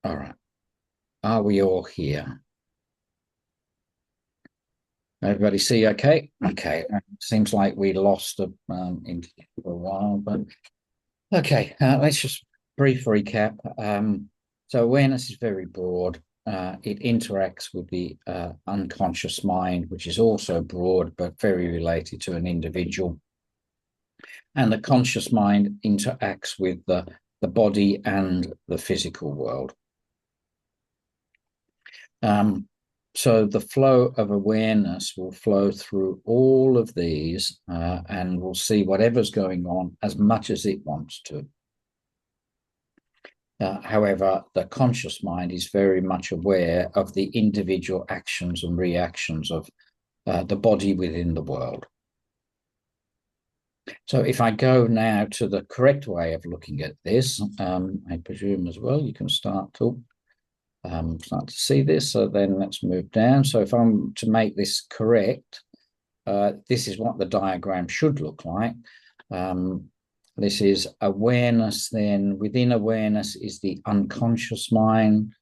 All right. Are we all here? Everybody see okay? Okay. Seems like we lost in for a while, but okay. Let's just brief recap. So awareness is very broad. It interacts with the unconscious mind, which is also broad, but very related to an individual. And the conscious mind interacts with the body and the physical world. So the flow of awareness will flow through all of these and will see whatever's going on as much as it wants to. However, the conscious mind is very much aware of the individual actions and reactions of the body within the world. So if I go now to the correct way of looking at this, I presume as well, you can start to see this. So then let's move down. So if I'm to make this correct, this is what the diagram should look like. This is awareness. Then within awareness is the unconscious mind.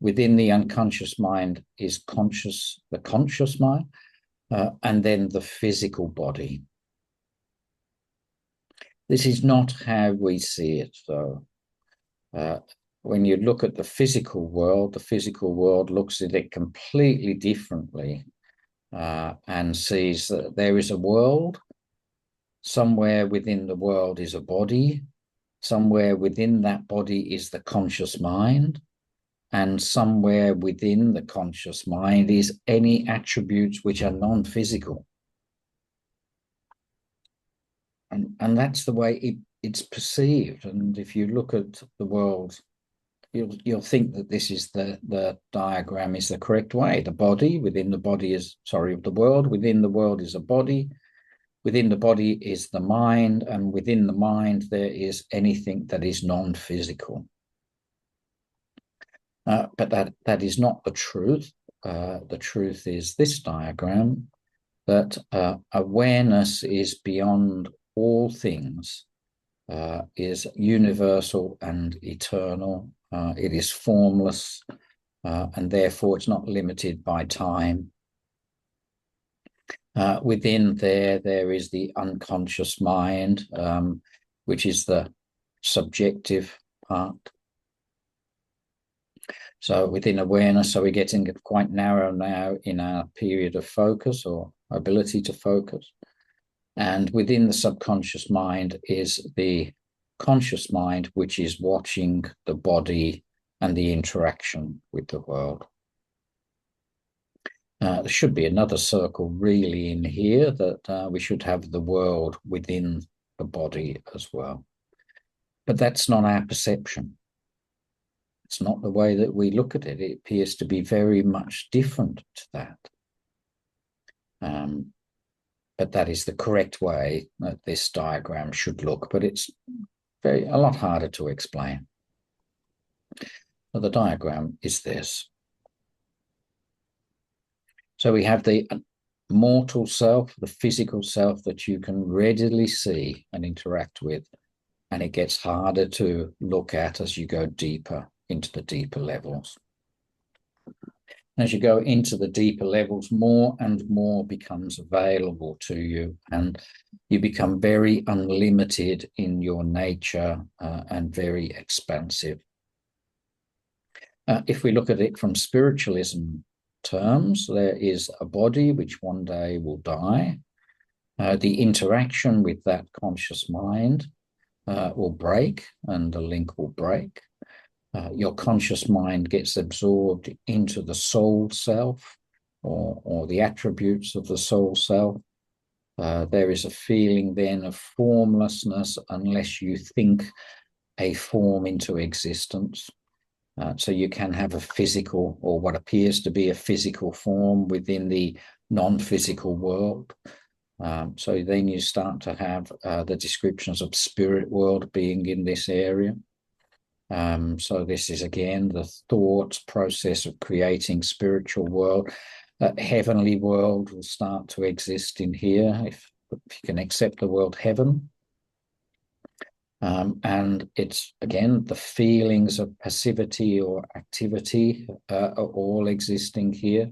Within the unconscious mind is the conscious mind, and then the physical body. This is not how we see it, though. When you look at the physical world looks at it completely differently and sees that there is a world. Somewhere within the world is a body. Somewhere within that body is the conscious mind. And somewhere within the conscious mind is any attributes which are non-physical. And that's the way it's perceived. And if you look at the world, you'll think that this is the diagram is the correct way. The body within the body is, sorry, the world within the world is a body. Within the body is the mind, and within the mind there is anything that is non-physical. But that is not the truth. The truth is this diagram, that awareness is beyond all things, is universal and eternal. It is formless, and therefore it's not limited by time. Within there is the unconscious mind, which is the subjective part. So within awareness, so we're getting quite narrow now in our period of focus or ability to focus. And within the subconscious mind is the conscious mind, which is watching the body and the interaction with the world. There should be another circle really in here that we should have the world within the body as well. But that's not our perception. It's not the way that we look at it. It appears to be very much different to that. But that is the correct way that this diagram should look, but it's a lot harder to explain. So the diagram is this. So we have the mortal self, the physical self that you can readily see and interact with, and it gets harder to look at as you go deeper into the deeper levels. As you go into the deeper levels, more and more becomes available to you, and you become very unlimited in your nature and very expansive. If we look at it from spiritualism terms, there is a body which one day will die. The interaction with that conscious mind will break, and the link will break. Your conscious mind gets absorbed into the soul self or the attributes of the soul self. There is a feeling then of formlessness unless you think a form into existence. So you can have a physical or what appears to be a physical form within the non-physical world. So then you start to have the descriptions of spirit world being in this area. So this is again the thought process of creating spiritual world. Heavenly world will start to exist in here if you can accept the word heaven. And it's, again, the feelings of passivity or activity are all existing here.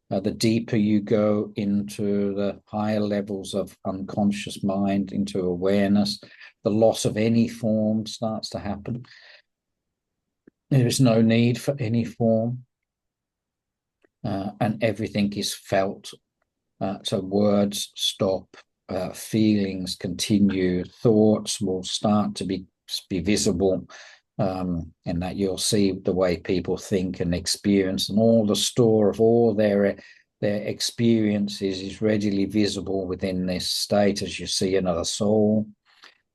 The deeper you go into the higher levels of unconscious mind, into awareness, the loss of any form starts to happen. There is no need for any form, and everything is felt. So words stop, feelings continue, thoughts will start to be visible, and that you'll see the way people think and experience, and all the store of all their experiences is readily visible within this state as you see another soul,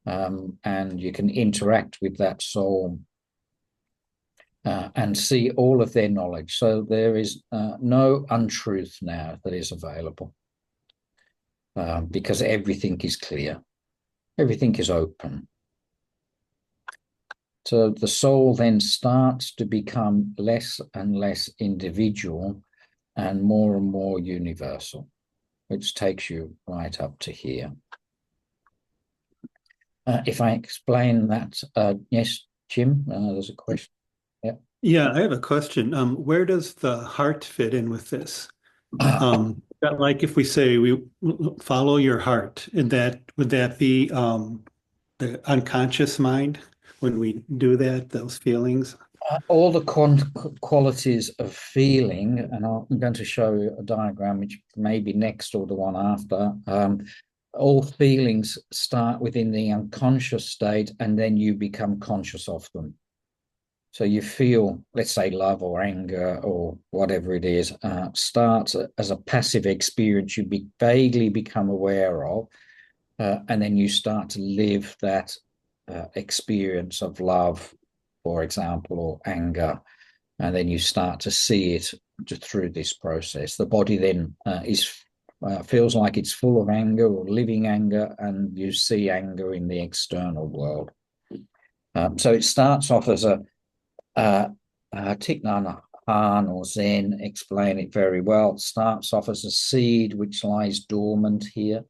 and you can interact with that soul and see all of their knowledge. So there is no untruth now that is available, because everything is clear, everything is open. So the soul then starts to become less and less individual and more universal, which takes you right up to here. If I explain that, yes, Jim, there's a question. Yeah, I have a question. Where does the heart fit in with this? That like if we say we follow your heart, and that would that be the unconscious mind when we do that, those feelings? All the qualities of feeling, and I'm going to show you a diagram which may be next or the one after. All feelings start within the unconscious state, and then you become conscious of them. So you feel, let's say, love or anger or whatever it is, starts as a passive experience you vaguely become aware of, and then you start to live that experience of love, for example, or anger, and then you start to see it through this process. The body then feels like it's full of anger or living anger, and you see anger in the external world. So it starts off as Thich Nhat Hanh or Zen explain it very well. It starts off as a seed which lies dormant here.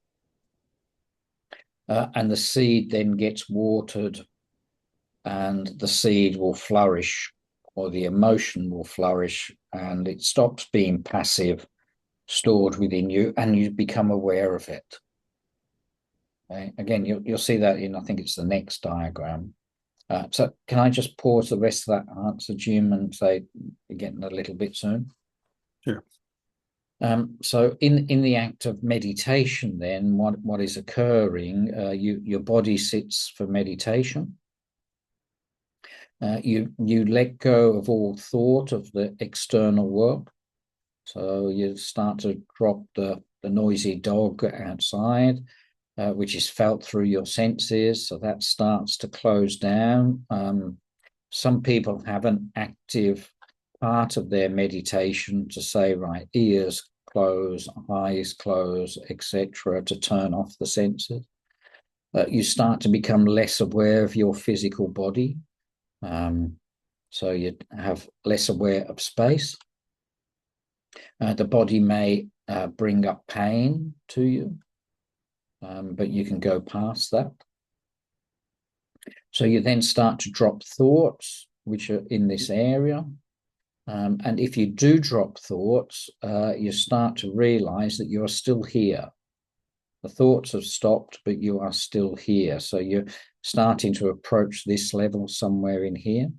And the seed then gets watered, and the seed will flourish, or the emotion will flourish, and it stops being passive, stored within you, and you become aware of it. Okay? Again, you'll see that in, I think it's the next diagram. So can I just pause the rest of that answer, Jim, and say you're getting a little bit soon? Sure. So in the act of meditation, then what is occurring? Your body sits for meditation. You let go of all thought of the external world. So you start to drop the noisy dog outside, which is felt through your senses. So that starts to close down. Some people have an active part of their meditation to say, right, ears close, eyes close, etc., to turn off the senses. You start to become less aware of your physical body. So you have less aware of space. The body may bring up pain to you, but you can go past that. So you then start to drop thoughts which are in this area. And if you do drop thoughts, you start to realize that you're still here. The thoughts have stopped, but you are still here. So you're starting to approach this level somewhere in here.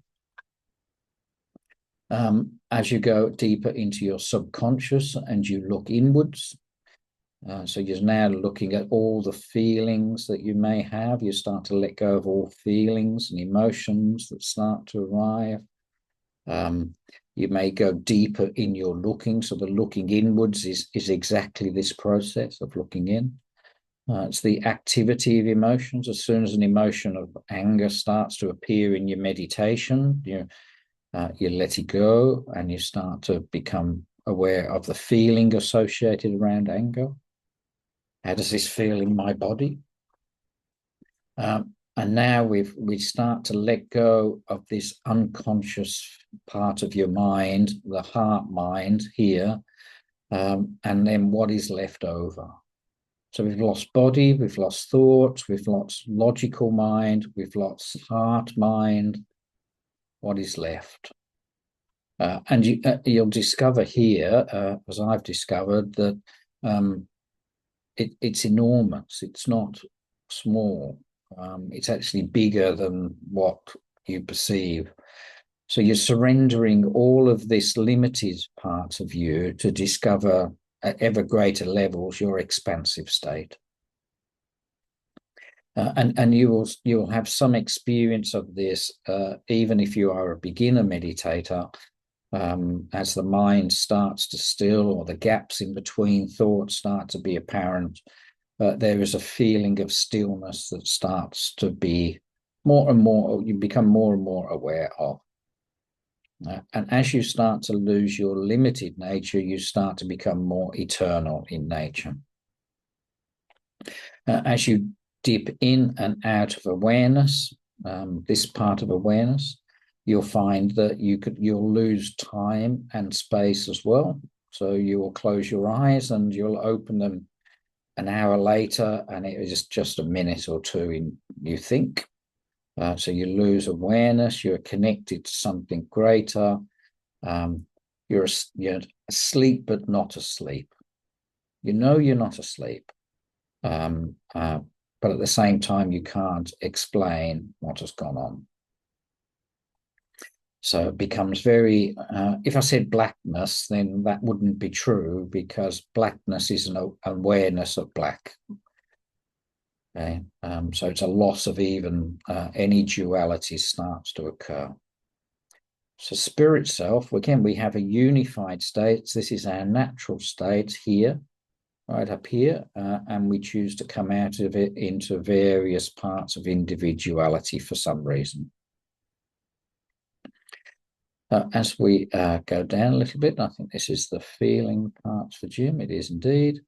As you go deeper into your subconscious and you look inwards, so you're now looking at all the feelings that you may have. You start to let go of all feelings and emotions that start to arrive. You may go deeper in your looking. So the looking inwards is exactly this process of looking in. It's the activity of emotions. As soon as an emotion of anger starts to appear in your meditation, you let it go, and you start to become aware of the feeling associated around anger. How does this feel in my body? And now we start to let go of this unconscious part of your mind, the heart mind here, and then what is left over? So we've lost body, we've lost thoughts, we've lost logical mind, we've lost heart mind. What is left? And you'll discover here, as I've discovered, that it's enormous. It's not small. It's actually bigger than what you perceive. So you're surrendering all of this limited part of you to discover at ever greater levels your expansive state. And you'll have some experience of this, even if you are a beginner meditator, as the mind starts to still, or the gaps in between thoughts start to be apparent. There is a feeling of stillness that starts to be more and more, you become more and more aware of. And as you start to lose your limited nature, you start to become more eternal in nature. As you dip in and out of awareness, this part of awareness, you'll find that you'll lose time and space as well. So you will close your eyes and you'll open them an hour later, and it is just a minute or two in, you think. So you lose awareness, you're connected to something greater. You're asleep, but not asleep. You know you're not asleep. But at the same time, you can't explain what has gone on. So it becomes very, if I said blackness, then that wouldn't be true, because blackness is an awareness of black. Okay? So it's a loss of even any duality starts to occur. So spirit self, again, we have a unified state. This is our natural state here, right up here, and we choose to come out of it into various parts of individuality for some reason. As we go down a little bit, I think this is the feeling parts for Jim. It is indeed.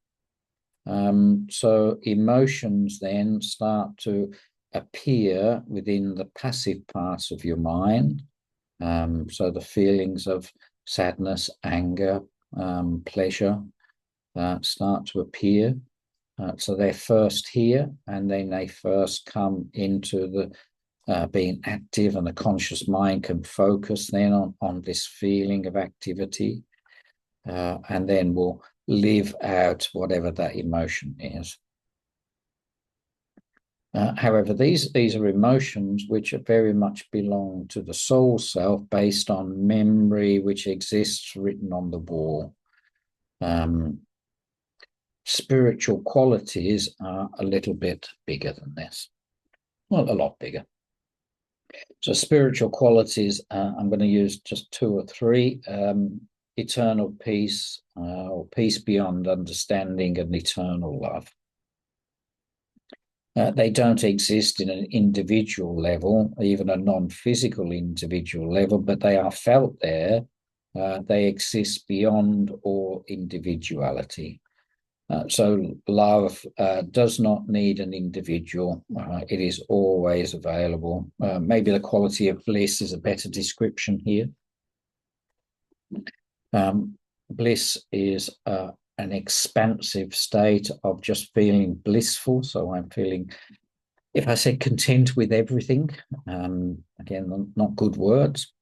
So emotions then start to appear within the passive parts of your mind. So the feelings of sadness, anger, pleasure start to appear. So they're first here, and then they first come into the being active, and the conscious mind can focus then on this feeling of activity, and then will live out whatever that emotion is. However, these are emotions which very much belong to the soul self, based on memory which exists written on the wall. Spiritual qualities are a little bit bigger than this. Well, a lot bigger. So spiritual qualities, I'm going to use just two or three: eternal peace, or peace beyond understanding, and eternal love. They don't exist in an individual level, even a non-physical individual level, but they are felt there. They exist beyond all individuality. So love does not need an individual. It is always available. Maybe the quality of bliss is a better description here. Bliss is an expansive state of just feeling blissful. So I'm feeling, if I said content with everything, again, not good words.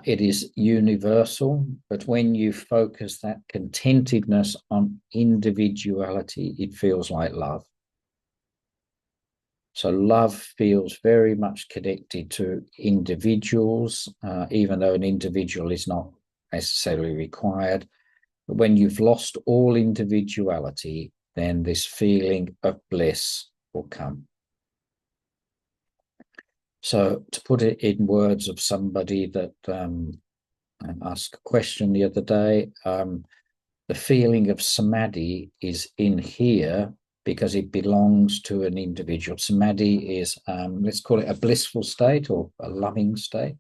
It is universal, but when you focus that contentedness on individuality, it feels like love. So love feels very much connected to individuals, even though an individual is not necessarily required. But when you've lost all individuality, then this feeling of bliss will come. So to put it in words of somebody that asked a question the other day, the feeling of samadhi is in here because it belongs to an individual. Samadhi is, let's call it a blissful state or a loving state.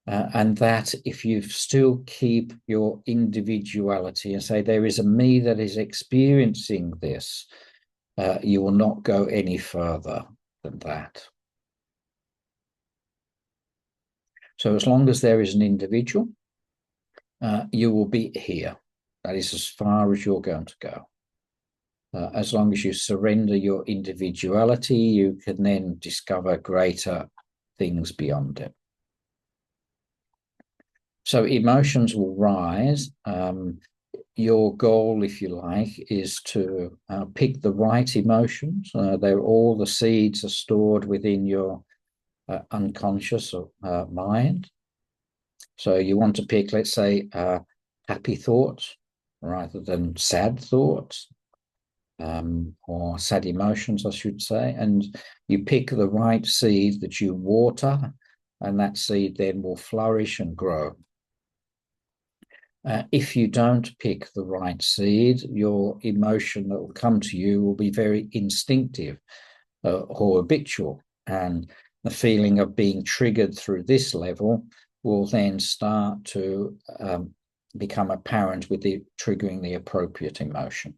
And that if you still keep your individuality and say, there is a me that is experiencing this, you will not go any further than that. So as long as there is an individual, you will be here. That is as far as you're going to go. As long as you surrender your individuality, you can then discover greater things beyond it. So emotions will rise. Your goal, if you like, is to pick the right emotions. All the seeds are stored within your unconscious mind. So you want to pick, let's say, happy thoughts rather than sad thoughts, or sad emotions, I should say. And you pick the right seed that you water, and that seed then will flourish and grow. If you don't pick the right seed, your emotion that will come to you will be very instinctive or habitual. And the feeling of being triggered through this level will then start to become apparent with the triggering the appropriate emotion.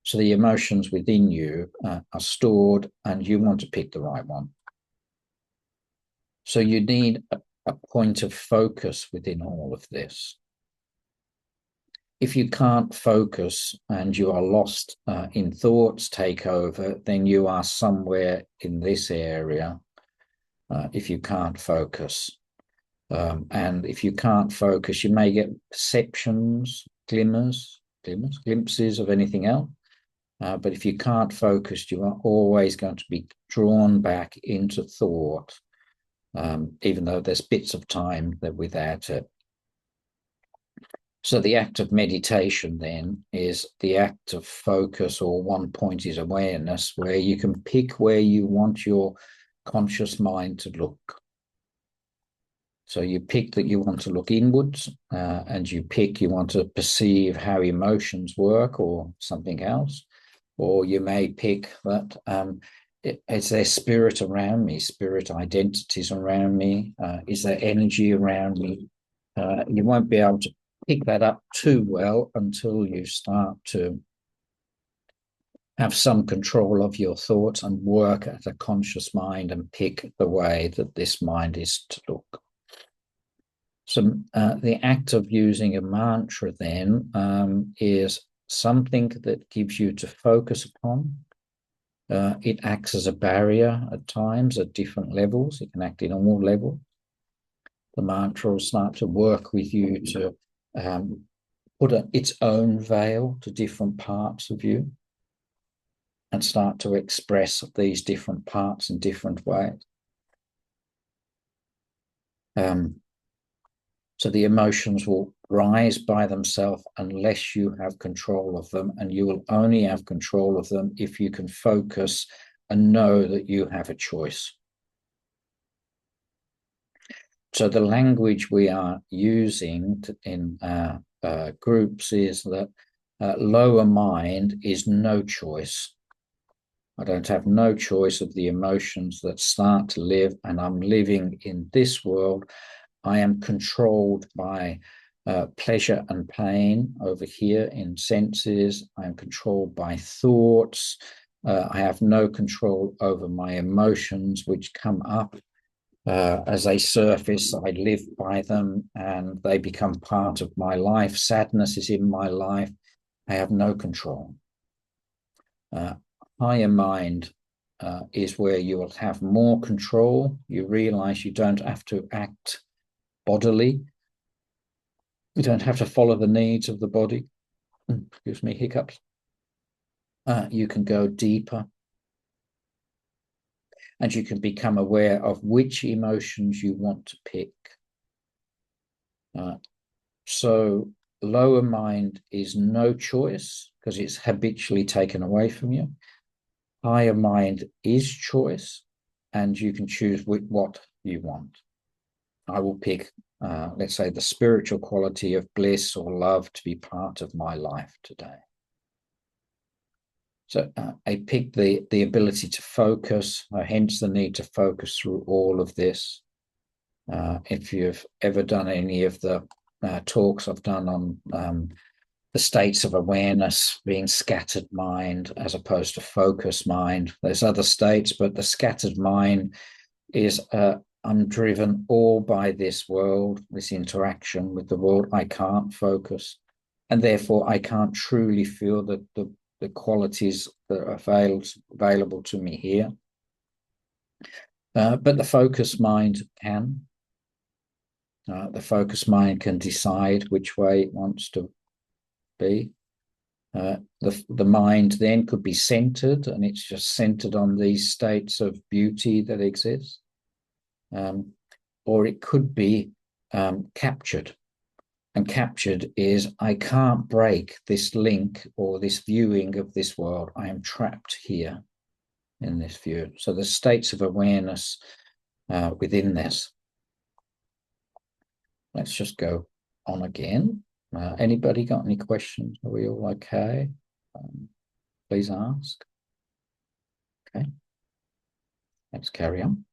So the emotions within you are stored, and you want to pick the right one. So you need a point of focus within all of this. If you can't focus and you are lost in thoughts take over, then you are somewhere in this area if you can't focus. And if you can't focus, you may get perceptions, glimpses of anything else. But if you can't focus, you are always going to be drawn back into thought, even though there's bits of time that without it. So the act of meditation then is the act of focus, or one point is awareness, where you can pick where you want your conscious mind to look. So you pick that you want to look inwards, and you pick you want to perceive how emotions work or something else. Or you may pick that is there spirit around me, spirit identities around me, is there energy around me? You won't be able to pick that up too well until you start to have some control of your thoughts and work at a conscious mind and pick the way that this mind is to look. So the act of using a mantra then is something that gives you to focus upon. It acts as a barrier at times at different levels. It can act in all levels. The mantra will start to work with you to put its own veil to different parts of you and start to express these different parts in different ways. So the emotions will rise by themselves unless you have control of them, and you will only have control of them if you can focus and know that you have a choice. So the language we are using in groups is that lower mind is no choice. I don't have no choice of the emotions that start to live, and I'm living in this world. I am controlled by pleasure and pain over here in senses. I am controlled by thoughts. I have no control over my emotions, which come up as they surface. I live by them and they become part of my life. Sadness is in my life. I have no control. Higher mind is where you will have more control. You realize you don't have to act bodily. You don't have to follow the needs of the body. Excuse me, hiccups. You can go deeper, and you can become aware of which emotions you want to pick. So lower mind is no choice because it's habitually taken away from you. Higher mind is choice, and you can choose what you want. I will pick, let's say, the spiritual quality of bliss or love to be part of my life today. So I pick the ability to focus, hence the need to focus through all of this. If you've ever done any of the talks I've done on the states of awareness, being scattered mind as opposed to focused mind, there's other states, but the scattered mind is I'm driven all by this world, this interaction with the world. I can't focus. and therefore I can't truly feel the qualities that are available to me here. But the focused mind can. The focused mind can decide which way it wants to be. The mind then could be centered, and it's just centered on these states of beauty that exist. Or it could be captured. And captured is, I can't break this link or this viewing of this world. I am trapped here in this view. So the states of awareness within this. Let's just go on again. Anybody got any questions? Are we all okay? Please ask. Okay. Let's carry on.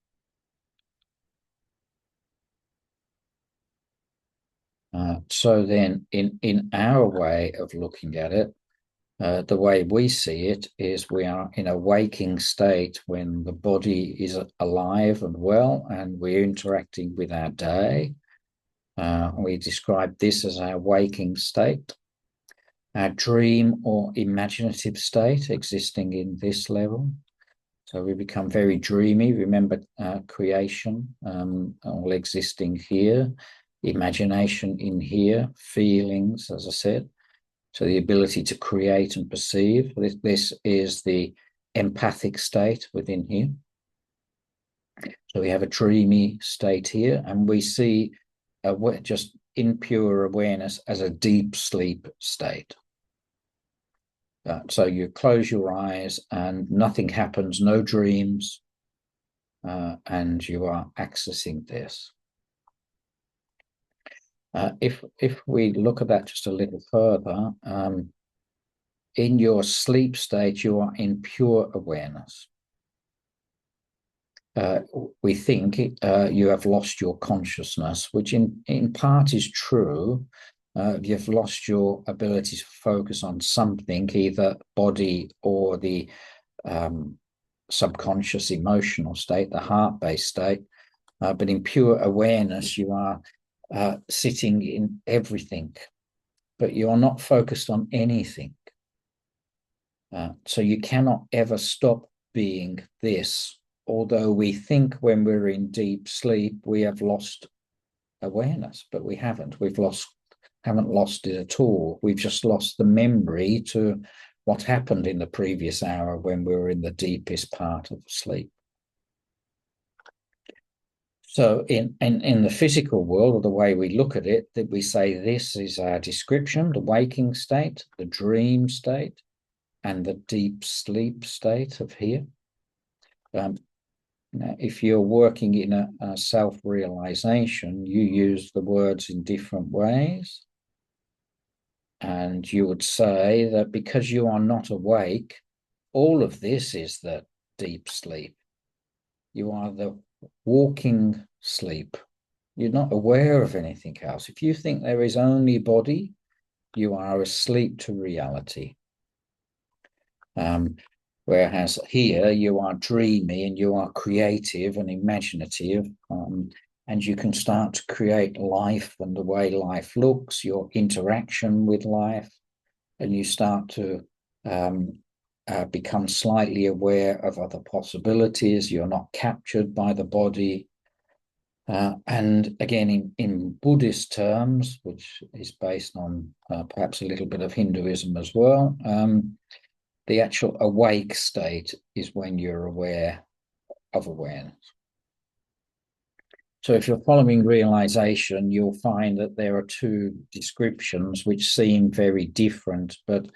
So then in our way of looking at it, the way we see it is we are in a waking state when the body is alive and well, and we're interacting with our day. We describe this as our waking state, our dream or imaginative state existing in this level. So we become very dreamy. Remember creation, all existing here, imagination in here, feelings, as I said. So the ability to create and perceive. This is the empathic state within here. So we have a dreamy state here, and we see just impure awareness as a deep sleep state. So you close your eyes and nothing happens, no dreams, and you are accessing this. If we look at that just a little further, in your sleep state, you are in pure awareness. We think you have lost your consciousness, which in part is true. You've lost your ability to focus on something, either body or the subconscious emotional state, the heart-based state. But in pure awareness, you are sitting in everything, but you are not focused on anything. So you cannot ever stop being this, although we think when we're in deep sleep, we have lost awareness, but we haven't. Haven't lost it at all. We've just lost the memory to what happened in the previous hour when we were in the deepest part of sleep. So in the physical world, or the way we look at it, that we say this is our description, the waking state, the dream state, and the deep sleep state of here. Now, if you're working in a self-realization, you use the words in different ways. And you would say that because you are not awake, all of this is the deep sleep. You are the walking sleep. You're not aware of anything else. If you think there is only body, you are asleep to reality. Whereas here you are dreamy and you are creative and imaginative, and you can start to create life and the way life looks, your interaction with life, and you start to become slightly aware of other possibilities. You're not captured by the body. And again, in Buddhist terms, which is based on perhaps a little bit of Hinduism as well, the actual awake state is when you're aware of awareness. So if you're following realization, you'll find that there are two descriptions which seem very different, but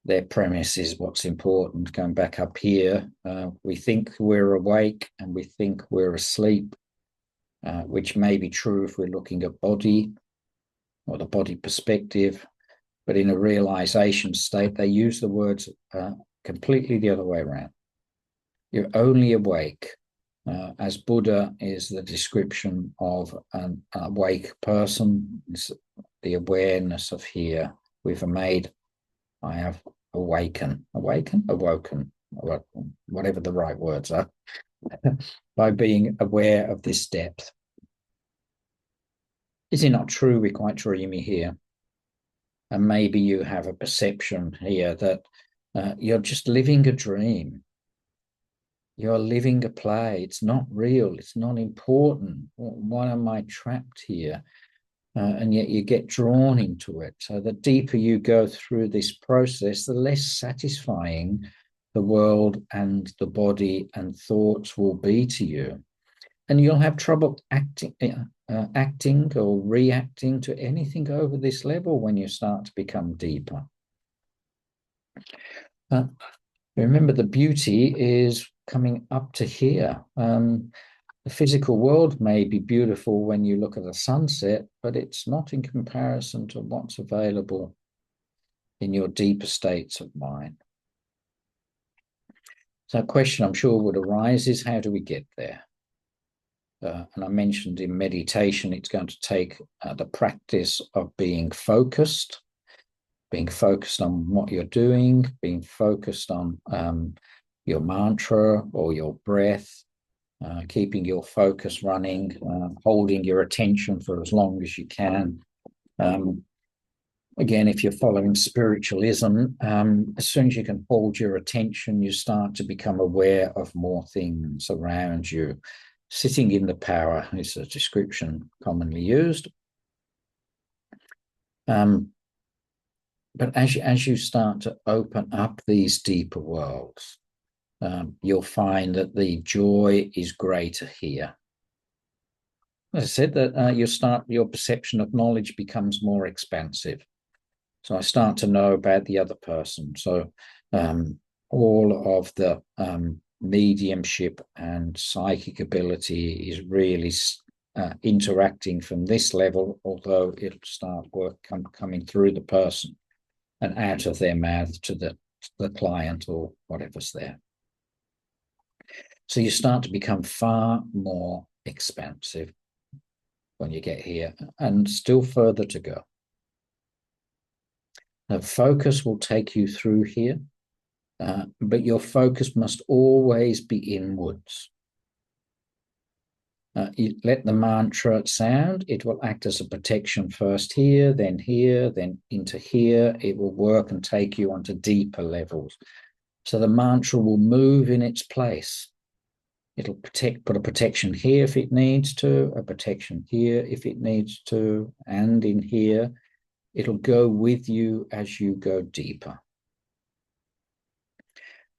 their premise is what's important. Going back up here, we think we're awake and we think we're asleep, which may be true if we're looking at body or the body perspective. But in a realization state, they use the words completely the other way around. You're only awake, as Buddha is the description of an awake person. It's the awareness of here. We've made, I have awoken, whatever the right words are, by being aware of this depth. Is it not true we're quite dreamy here? And maybe you have a perception here that you're just living a dream. You're living a play. It's not real. It's not important. Why am I trapped here? And yet you get drawn into it. So the deeper you go through this process, the less satisfying the world and the body and thoughts will be to you. And you'll have trouble acting or reacting to anything over this level when you start to become deeper. Remember, the beauty is coming up to here. The physical world may be beautiful when you look at a sunset, but it's not in comparison to what's available in your deeper states of mind. So a question I'm sure would arise is, how do we get there? And I mentioned in meditation, it's going to take the practice of being focused on what you're doing, being focused on your mantra or your breath, keeping your focus running, holding your attention for as long as you can. Again, if you're following spiritualism, as soon as you can hold your attention, you start to become aware of more things around you. Sitting in the power is a description commonly used. But as you start to open up these deeper worlds, you'll find that the joy is greater here. As I said, that your perception of knowledge becomes more expansive. So I start to know about the other person. So all of the mediumship and psychic ability is really interacting from this level, although it'll start coming through the person and out of their mouth to the client or whatever's there. So you start to become far more expansive when you get here, and still further to go. Now, focus will take you through here, but your focus must always be inwards. You let the mantra sound. It will act as a protection first here, then into here. It will work and take you onto deeper levels. So the mantra will move in its place. It'll put a protection here if it needs to, a protection here if it needs to, and in here. It'll go with you as you go deeper.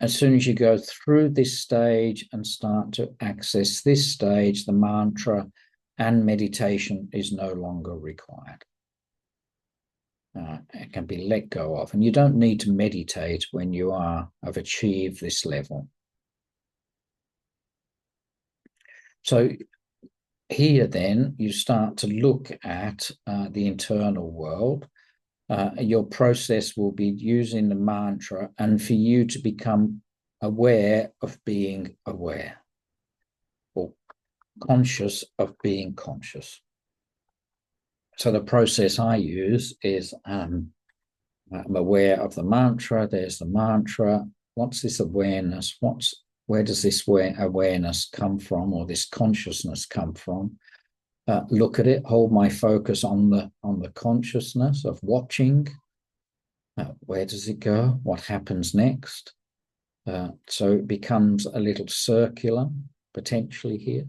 As soon as you go through this stage and start to access this stage, the mantra and meditation is no longer required. It can be let go of, and you don't need to meditate when you have achieved this level. So here then you start to look at the internal world. Your process will be using the mantra and for you to become aware of being aware, or conscious of being conscious. So the process I use is I'm aware of the mantra. There's the mantra. What's this awareness? Where does this awareness come from, or this consciousness come from? Look at it, hold my focus on the consciousness of watching. Where does it go? What happens next? So it becomes a little circular, potentially here.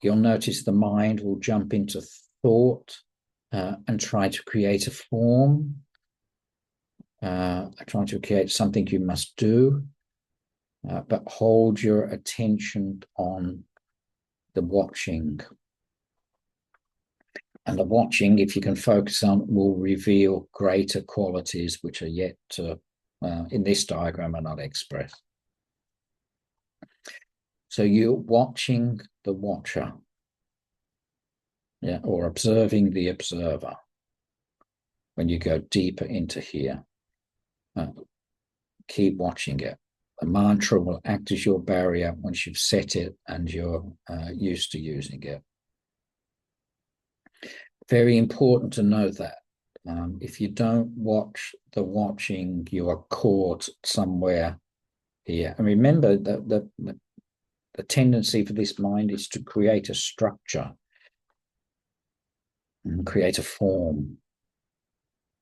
You'll notice the mind will jump into thought and try to create a form, try to create something you must do, but hold your attention on the watching. And the watching, if you can focus on, will reveal greater qualities which are yet to, in this diagram, are not expressed. So you're watching the watcher, or observing the observer when you go deeper into here. Keep watching it. The mantra will act as your barrier once you've set it and you're used to using it. Very important to know that. If you don't watch the watching, you are caught somewhere here. And remember that the tendency for this mind is to create a structure and create a form.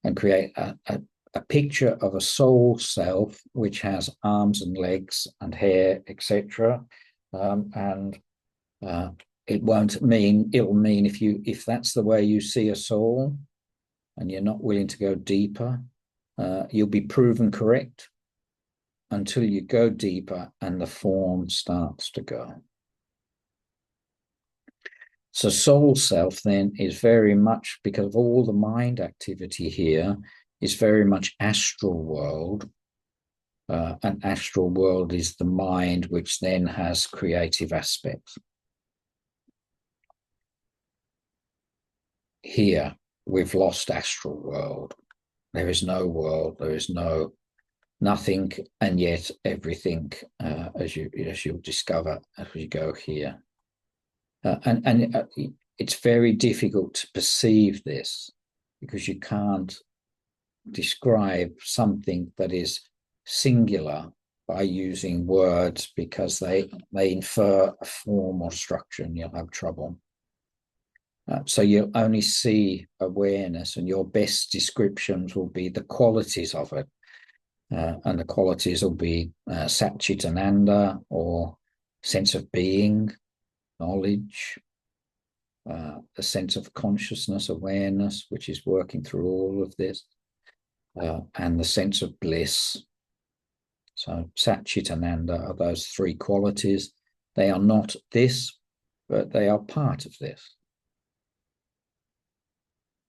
and create a picture of a soul self which has arms and legs and hair, etc. And it won't mean, it'll mean if that's the way you see a soul and you're not willing to go deeper, you'll be proven correct until you go deeper and the form starts to go. So soul self then is very much, because of all the mind activity here, is very much astral world. And astral world is the mind which then has creative aspects. Here, we've lost astral world. There is no world, there is nothing, and yet everything, as you'll discover as we go here. And it's very difficult to perceive this because you can't describe something that is singular by using words, because they infer a form or structure and you'll have trouble. So you'll only see awareness, and your best descriptions will be the qualities of it. And the qualities will be Satchitananda, or sense of being, knowledge, a sense of consciousness, awareness, which is working through all of this, and the sense of bliss. So Satchitananda are those three qualities. They are not this, but they are part of this.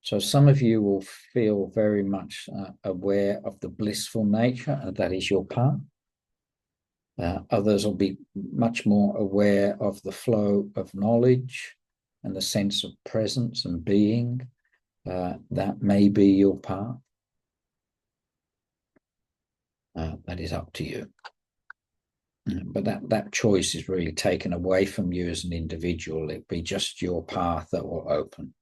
So some of you will feel very much aware of the blissful nature, and that is your part. Others will be much more aware of the flow of knowledge and the sense of presence and being. That may be your path. That is up to you. But that choice is really taken away from you as an individual. It'll be just your path that will open.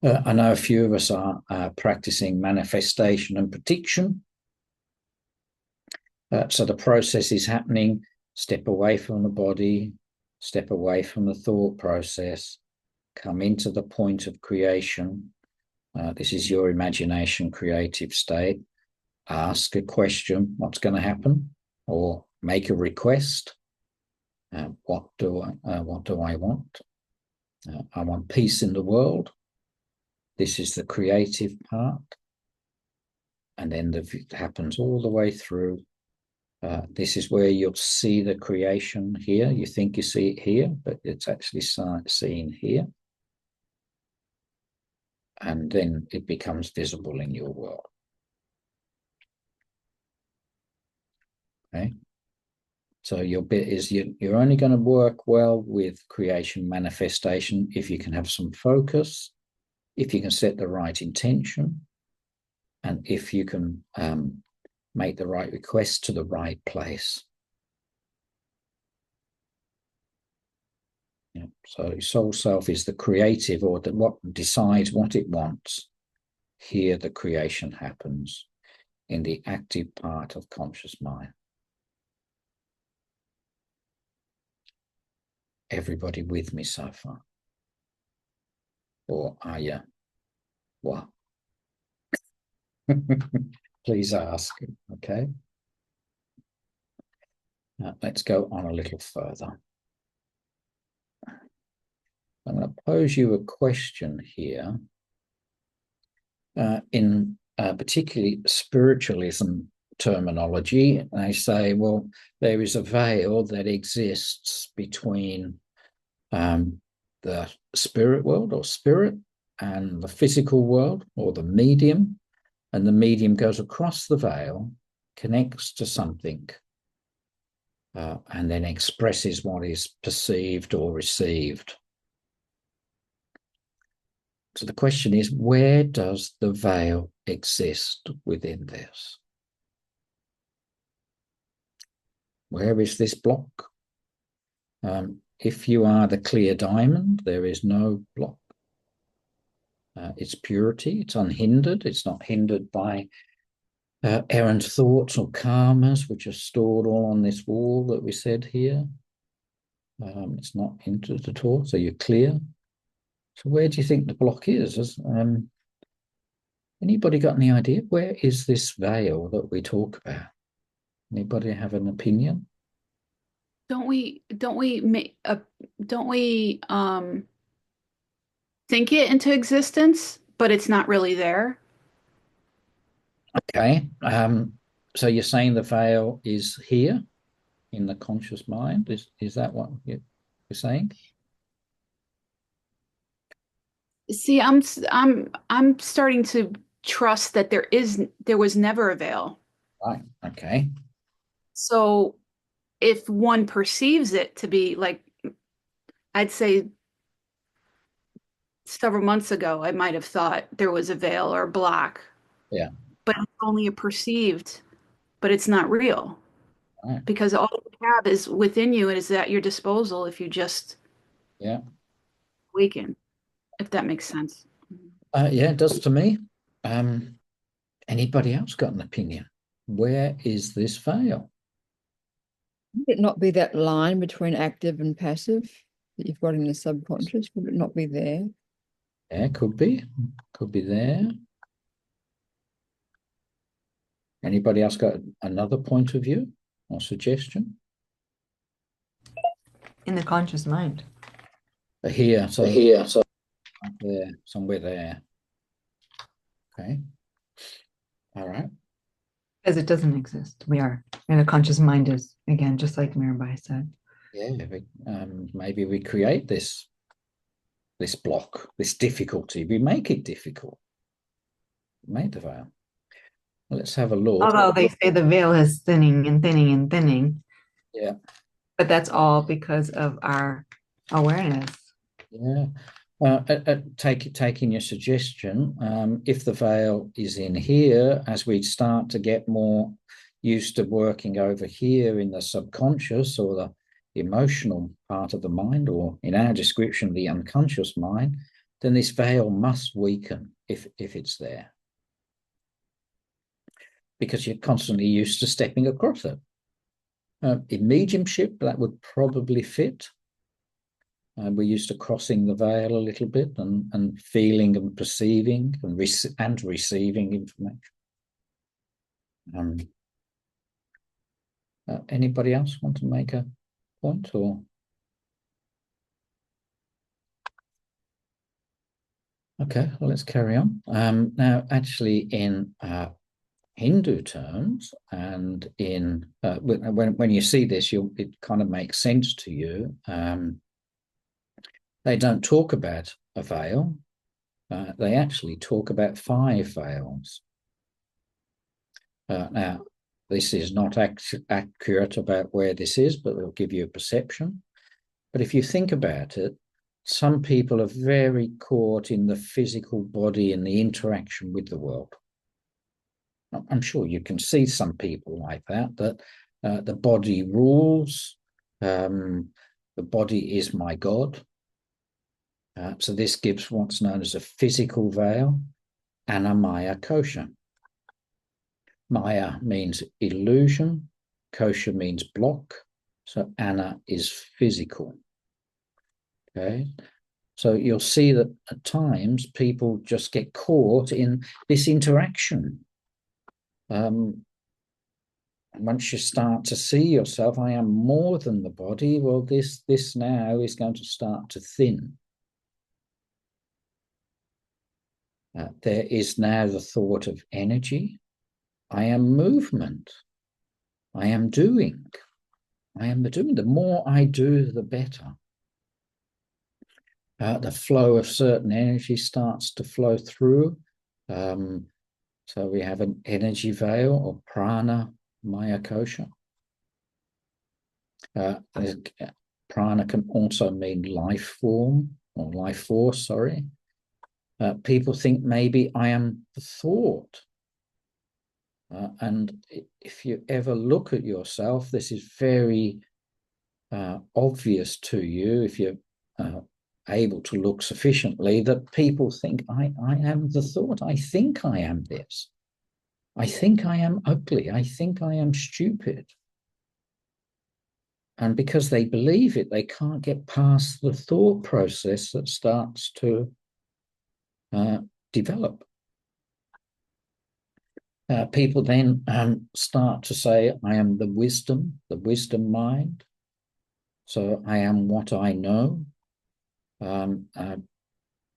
I know a few of us are practicing manifestation and prediction. So the process is happening. Step away from the body, step away from the thought process, come into the point of creation. This is your imagination creative state. Ask a question, what's going to happen? Or make a request. What do I want? I want peace in the world. This is the creative part. And then it happens all the way through. This is where you'll see the creation here. You think you see it here, but it's actually seen here. And then it becomes visible in your world. Okay. So your bit is you're only going to work well with creation manifestation if you can have some focus, if you can set the right intention, and if you can make the right request to the right place. Yeah. So soul self is the creative, or what decides what it wants. Here the creation happens in the active part of conscious mind. Everybody with me so far? Or are you? What? Please ask. Okay. Now, let's go on a little further. I'm going to pose you a question here in particularly spiritualism terminology. They say, well, there is a veil that exists between the spirit world or spirit and the physical world or the medium, and the medium goes across the veil, connects to something, and then expresses what is perceived or received. So the question is, where does the veil exist within this? Where is this block? If you are the clear diamond, there is no block. It's purity, it's unhindered, it's not hindered by errant thoughts or karmas, which are stored all on this wall that we said here. It's not hindered at all, so you're clear. So where do you think the block is? Anybody got any idea? Where is this veil that we talk about? Anybody have an opinion? Don't we think it into existence, but it's not really there? Okay. So you're saying the veil is here in the conscious mind? Is that what you're saying? See, I'm starting to trust that there was never a veil. Right. Okay. So if one perceives it to be like, I'd say several months ago, I might have thought there was a veil or a block, Yeah. but it's only a perceived, but it's not real Right. because all you have is within you and is at your disposal if you just Yeah. awaken, if that makes sense. Yeah, it does to me. Um, Anybody else got an opinion? Where is this veil? Would it not be that line between active and passive that you've got in the subconscious? Would it not be there? Yeah, could be. Could be there. Anybody else got another point of view or suggestion? In the conscious mind. Here, so Here, so there, somewhere there. Okay. All right. Because it doesn't exist. We are. And the conscious mind is, again, just like Mirabai said. Yeah, maybe we create this block, this difficulty. We make it difficult. Make the veil. Let's have a look. Although they say the veil is thinning and thinning and thinning. Yeah. But that's all because of our awareness. Yeah. Taking your suggestion, if the veil is in here, as we start to get more used to working over here in the subconscious or the emotional part of the mind, or in our description, the unconscious mind, then this veil must weaken if it's there. Because you're constantly used to stepping across it. In mediumship, that would probably fit. We're used to crossing the veil a little bit and feeling and perceiving and receiving information. Anybody else want to make a point? Or okay, well, let's carry on. Now, actually, in Hindu terms, and in when you see this, it kind of makes sense to you. They don't talk about a veil. They actually talk about 5 veils. Now, this is not accurate about where this is, but it'll give you a perception. But if you think about it, some people are very caught in the physical body and the interaction with the world. I'm sure you can see some people like that the body rules, the body is my God. So this gives what's known as a physical veil and a Maya kosha. Maya means illusion, kosha means block, so Anna is physical. Okay, so you'll see that at times people just get caught in this interaction. Once you start to see yourself, I am more than the body, well, this now is going to start to thin. There is now the thought of energy. I am movement. I am doing. I am the doing. The more I do, the better. The flow of certain energy starts to flow through. So we have an energy veil or prana maya kosha. Prana can also mean life form or life force, sorry. People think maybe I am the thought. And if you ever look at yourself, this is very obvious to you if you're able to look sufficiently, that people think I am the thought. I think I am this. I think I am ugly. I think I am stupid. And because they believe it, they can't get past the thought process that starts to develop. people then start to say, I am the wisdom mind. So I am what I know.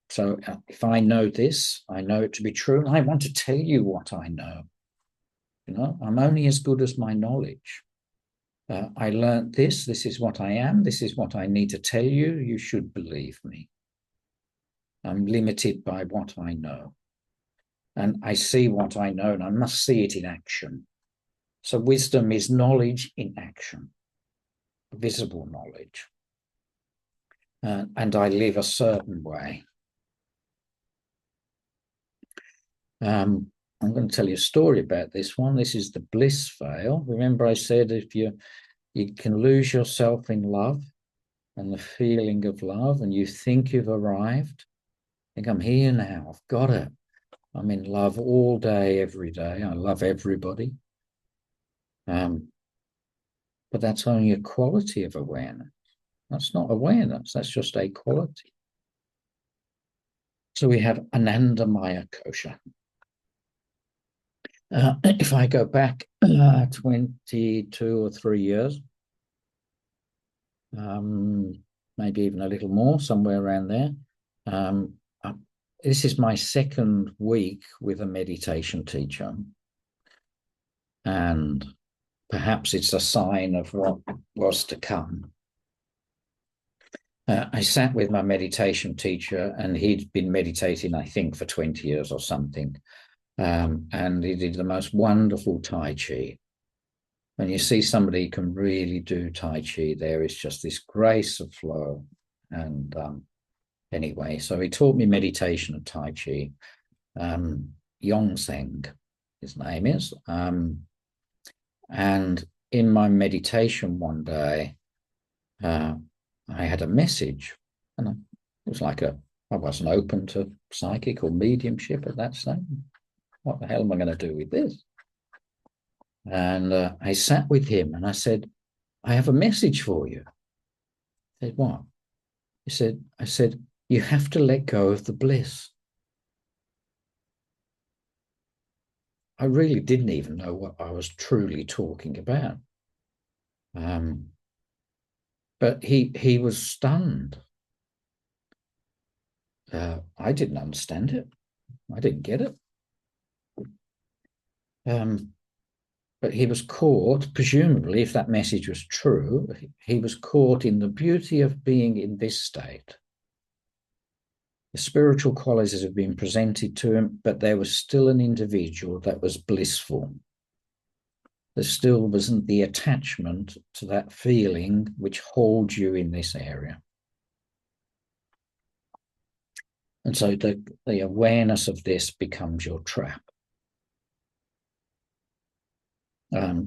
So if I know this, I know it to be true, and I want to tell you what I know. I'm only as good as my knowledge. I learned this. This is what I am. This is what I need to tell you. You should believe me. I'm limited by what I know. And I see what I know, and I must see it in action. So wisdom is knowledge in action, visible knowledge. And I live a certain way. I'm going to tell you a story about this one. This is the bliss veil. Remember I said if you can lose yourself in love and the feeling of love, and you think you've arrived. I think I'm here now. I've got it. I'm in love all day, every day. I love everybody. But that's only a quality of awareness. That's not awareness. That's just a quality. So we have Anandamaya Kosha. If I go back 22 or 3 years, maybe even a little more, somewhere around there. This is my second week with a meditation teacher. And perhaps it's a sign of what was to come. I sat with my meditation teacher, and he'd been meditating, I think, for 20 years or something. And he did the most wonderful Tai Chi. When you see somebody who can really do Tai Chi, there is just this grace of flow. And anyway, so he taught me meditation and Tai Chi. Yongseng, his name is. And in my meditation one day, I had a message. And it was like I wasn't open to psychic or mediumship at that stage. What the hell am I going to do with this? And I sat with him and I said, I have a message for you. He said, what? I said, you have to let go of the bliss. I really didn't even know what I was truly talking about. But he was stunned. I didn't understand it. I didn't get it. But he was caught, presumably, if that message was true, he was caught in the beauty of being in this state. The spiritual qualities have been presented to him, but there was still an individual that was blissful. There still wasn't the attachment to that feeling which holds you in this area. And so the awareness of this becomes your trap.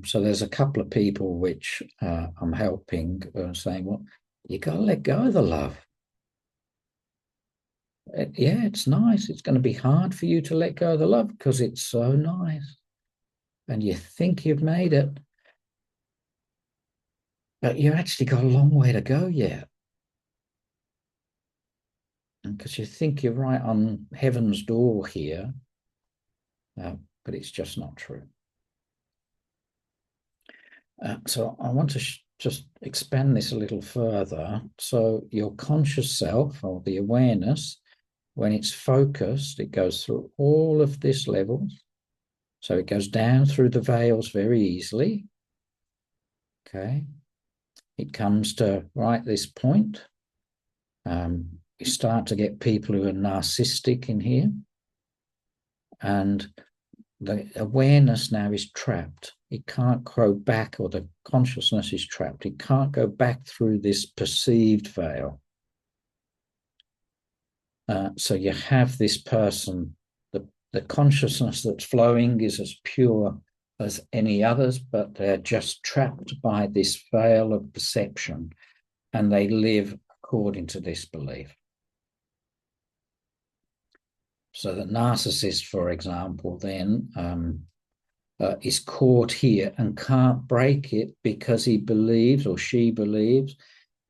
So there's a couple of people which I'm helping saying, well, you got to let go of the love. Yeah, it's nice. It's going to be hard for you to let go of the love because it's so nice. And you think you've made it. But you actually got a long way to go yet. Because you think you're right on heaven's door here. But it's just not true. So I want to just expand this a little further. So your conscious self, or the awareness, when it's focused, it goes through all of this levels. So it goes down through the veils very easily. Okay. It comes to right this point. You start to get people who are narcissistic in here. And the awareness now is trapped. It can't go back, or the consciousness is trapped. It can't go back through this perceived veil. So you have this person, the consciousness that's flowing is as pure as any others, but they're just trapped by this veil of perception, and they live according to this belief. So the narcissist, for example, then is caught here and can't break it because he believes, or she believes,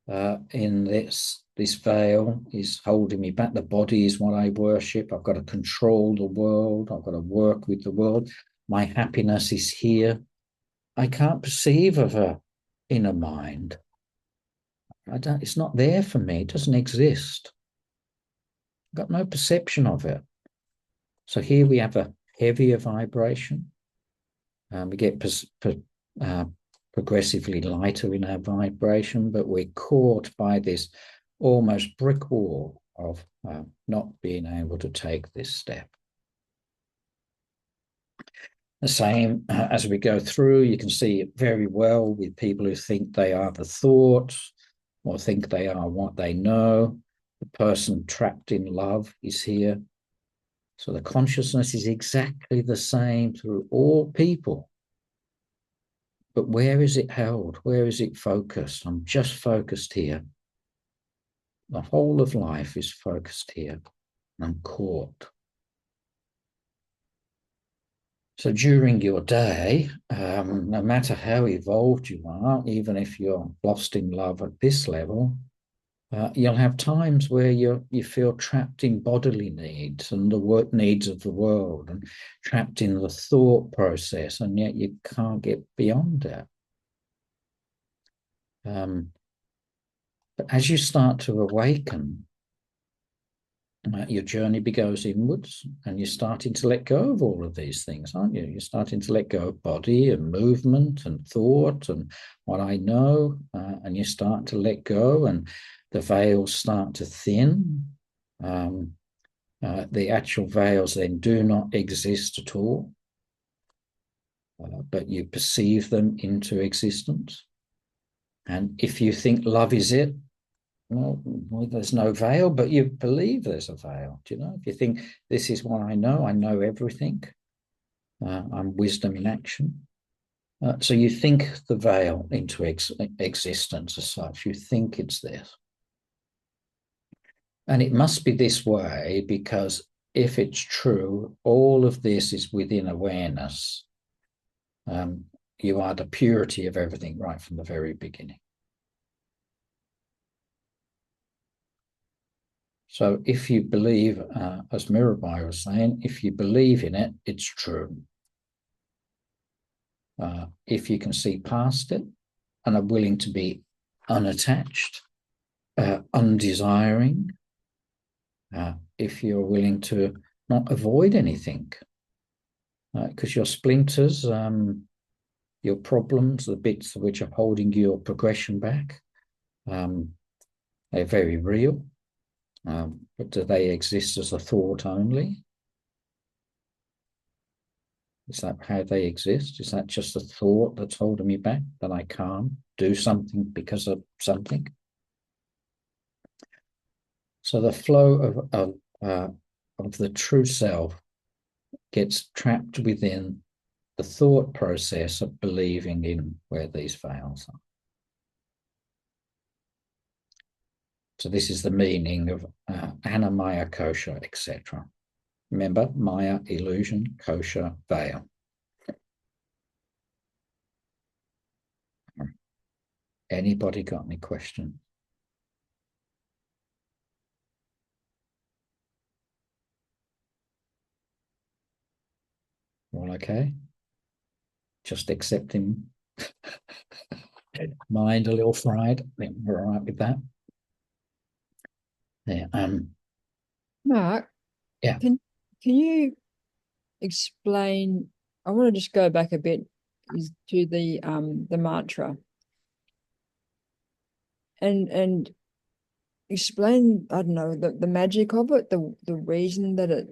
in this veil is holding me back. The body is what I worship. I've got to control the world. I've got to work with the world. My happiness is here. I can't perceive of a inner mind. It's not there for me. It doesn't exist. I've got no perception of it. So here we have a heavier vibration. We get progressively lighter in our vibration, but we're caught by this almost brick wall of not being able to take this step. The same as we go through, you can see it very well with people who think they are the thought or think they are what they know. The person trapped in love is here. So the consciousness is exactly the same through all people. But where is it held? Where is it focused? I'm just focused here. The whole of life is focused here. I'm caught. So during your day, no matter how evolved you are, even if you're lost in love at this level, you'll have times where you feel trapped in bodily needs and the work needs of the world, and trapped in the thought process, and yet you can't get beyond it. But as you start to awaken, your journey goes inwards, and you're starting to let go of all of these things, aren't you? You're starting to let go of body and movement and thought and what I know, and you start to let go, and the veils start to thin. The actual veils then do not exist at all, but you perceive them into existence. And if you think love is it, well, there's no veil, but you believe there's a veil. Do you know? If you think this is what I know everything. I'm wisdom in action. So you think the veil into existence as such. You think it's this. And it must be this way because if it's true, all of this is within awareness. You are the purity of everything right from the very beginning. So if you believe, as Mirabai was saying, if you believe in it, it's true. If you can see past it and are willing to be unattached, undesiring, if you're willing to not avoid anything, because your splinters, your problems, the bits which are holding your progression back, they're very real. But do they exist as a thought only? Is that how they exist? Is that just a thought that's holding me back, that I can't do something because of something? So the flow of the true self gets trapped within the thought process of believing in where these veils are. So this is the meaning of Anamaya, Kosha, etc. Remember, Maya, illusion, Kosha, veil. Anybody got any questions? All okay? Just accepting mind a little fried. I think we're all right with that. Yeah. Mark, Yeah. Can you explain? I want to just go back a bit to the mantra and explain, I don't know, the magic of it, the reason that it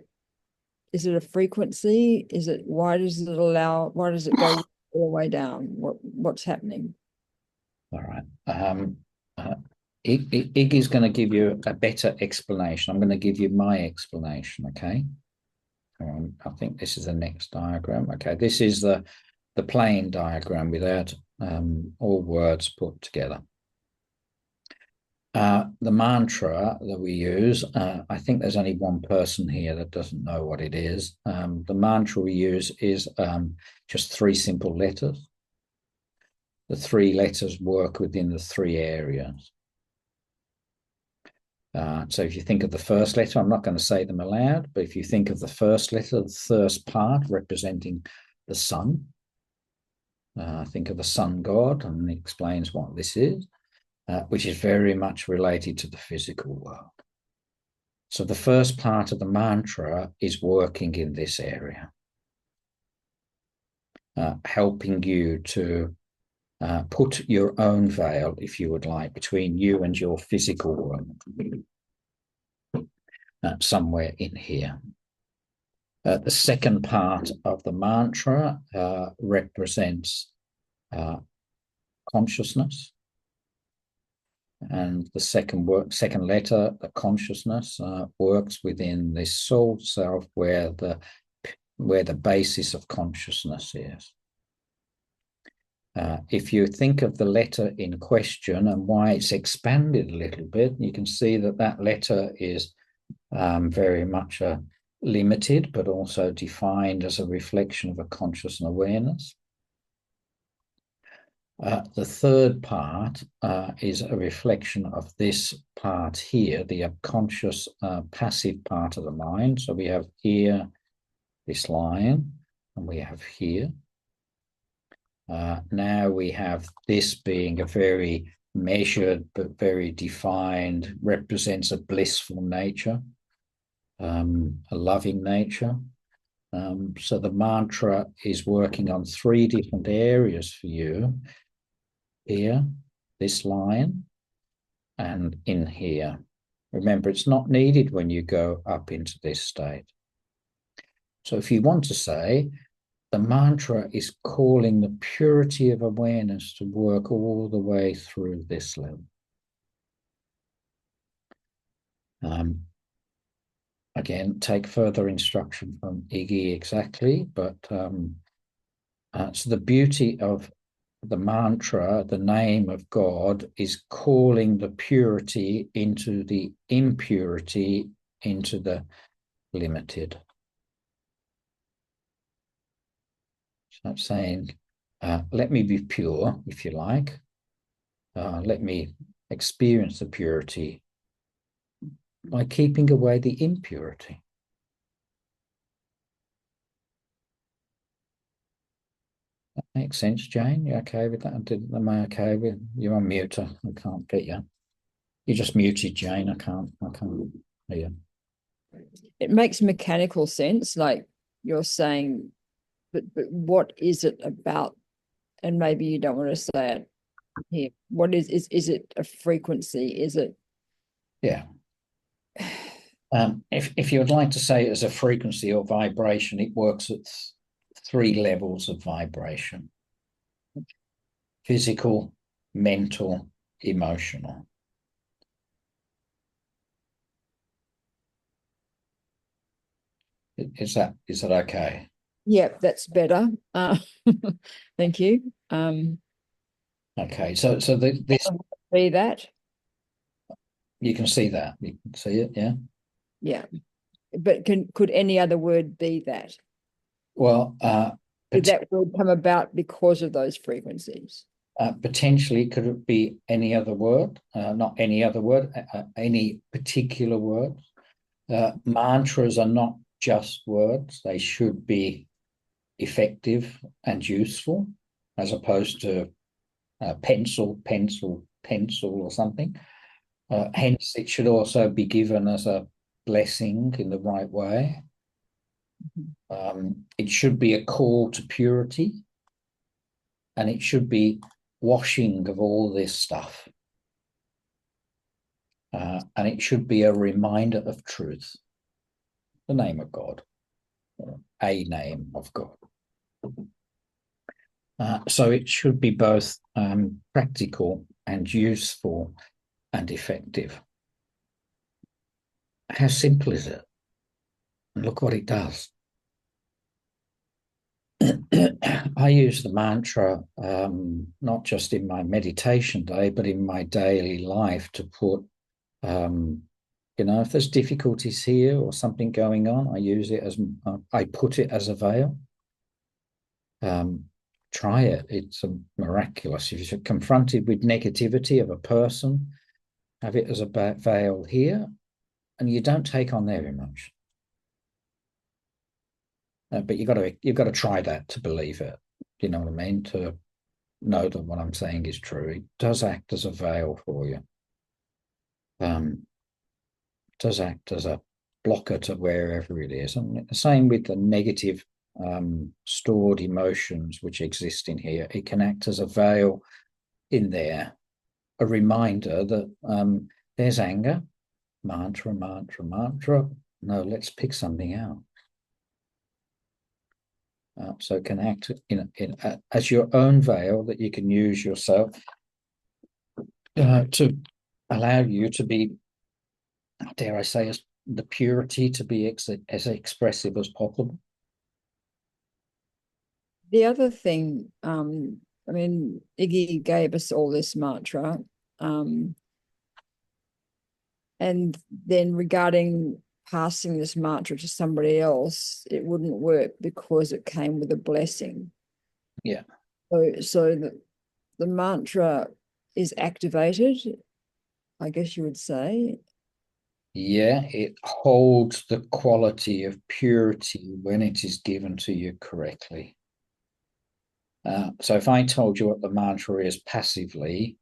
is. It a frequency? Is it, why does it go all the way down? What's happening? All right. Iggy's going to give you a better explanation. I'm going to give you my explanation, okay? I think this is the next diagram. Okay, this is the plain diagram without all words put together. The mantra that we use, I think there's only one person here that doesn't know what it is. The mantra we use is just 3 simple letters. The 3 letters work within the 3 areas. So if you think of the first letter, I'm not going to say them aloud, but if you think of the first letter, the first part representing the sun. Think of the sun god, and it explains what this is, which is very much related to the physical world. So the first part of the mantra is working in this area, helping you to put your own veil, if you would like, between you and your physical world, somewhere in here. The second part of the mantra represents consciousness, and the second letter, the consciousness, works within this soul self, where the basis of consciousness is. If you think of the letter in question and why it's expanded a little bit, you can see that that letter is very much limited, but also defined as a reflection of a conscious awareness. The third part is a reflection of this part here, the unconscious passive part of the mind. So we have here this line, and we have here. Now we have this being a very measured but very defined, represents a blissful nature, a loving nature. So the mantra is working on 3 different areas for you. Here, this line, and in here. Remember, it's not needed when you go up into this state. So if you want to say, the mantra is calling the purity of awareness to work all the way through this level. Again, take further instruction from Iggy exactly, but so the beauty of the mantra, the name of God, is calling the purity into the impurity, into the limited. So I'm saying, let me be pure, if you like. Let me experience the purity by keeping away the impurity. That makes sense, Jane? You okay with that? Am I okay with you? On mute. I can't get you. You just muted, Jane. I can't hear you. It makes mechanical sense, like you're saying, but what is it about? And maybe you don't want to say it here. What is it a frequency? Is it? Yeah. If you would like to say it as a frequency or vibration, it works at 3 levels of vibration: physical, mental, emotional. Is that okay? Yeah, that's better. Thank you. Okay, so this Be that. you can see that. You can see it, yeah. Yeah, but could any other word be that? Well, Did that word come about because of those frequencies? potentially, could it be any other word? Not any other word, any particular word. Mantras are not just words. They should be effective and useful, as opposed to pencil, pencil, pencil or something. Hence, it should also be given as a blessing in the right way. It should be a call to purity, and it should be washing of all this stuff. And it should be a reminder of truth, the name of God, a name of God. So it should be both practical and useful and effective. How simple is it? And look what it does. I use the mantra not just in my meditation day, but in my daily life to put, if there's difficulties here or something going on, I use it as, I put it as a veil. Try it. It's miraculous. If you're confronted with negativity of a person, have it as a veil here, and you don't take on their emotion. But you've got to try that to believe it. Do you know what I mean? To know that what I'm saying is true. It does act as a veil for you. Does act as a blocker to wherever it is. And the same with the negative stored emotions which exist in here. It can act as a veil in there, a reminder that there's anger, mantra, mantra, mantra. No, let's pick something out. So it can act as your own veil that you can use yourself to allow you to be, dare I say, the purity to be as expressive as possible. The other thing, I mean, Iggy gave us all this mantra, and then regarding passing this mantra to somebody else, it wouldn't work because it came with a blessing. Yeah. So the mantra is activated, I guess you would say. Yeah, it holds the quality of purity when it is given to you correctly. So if I told you what the mantra is passively,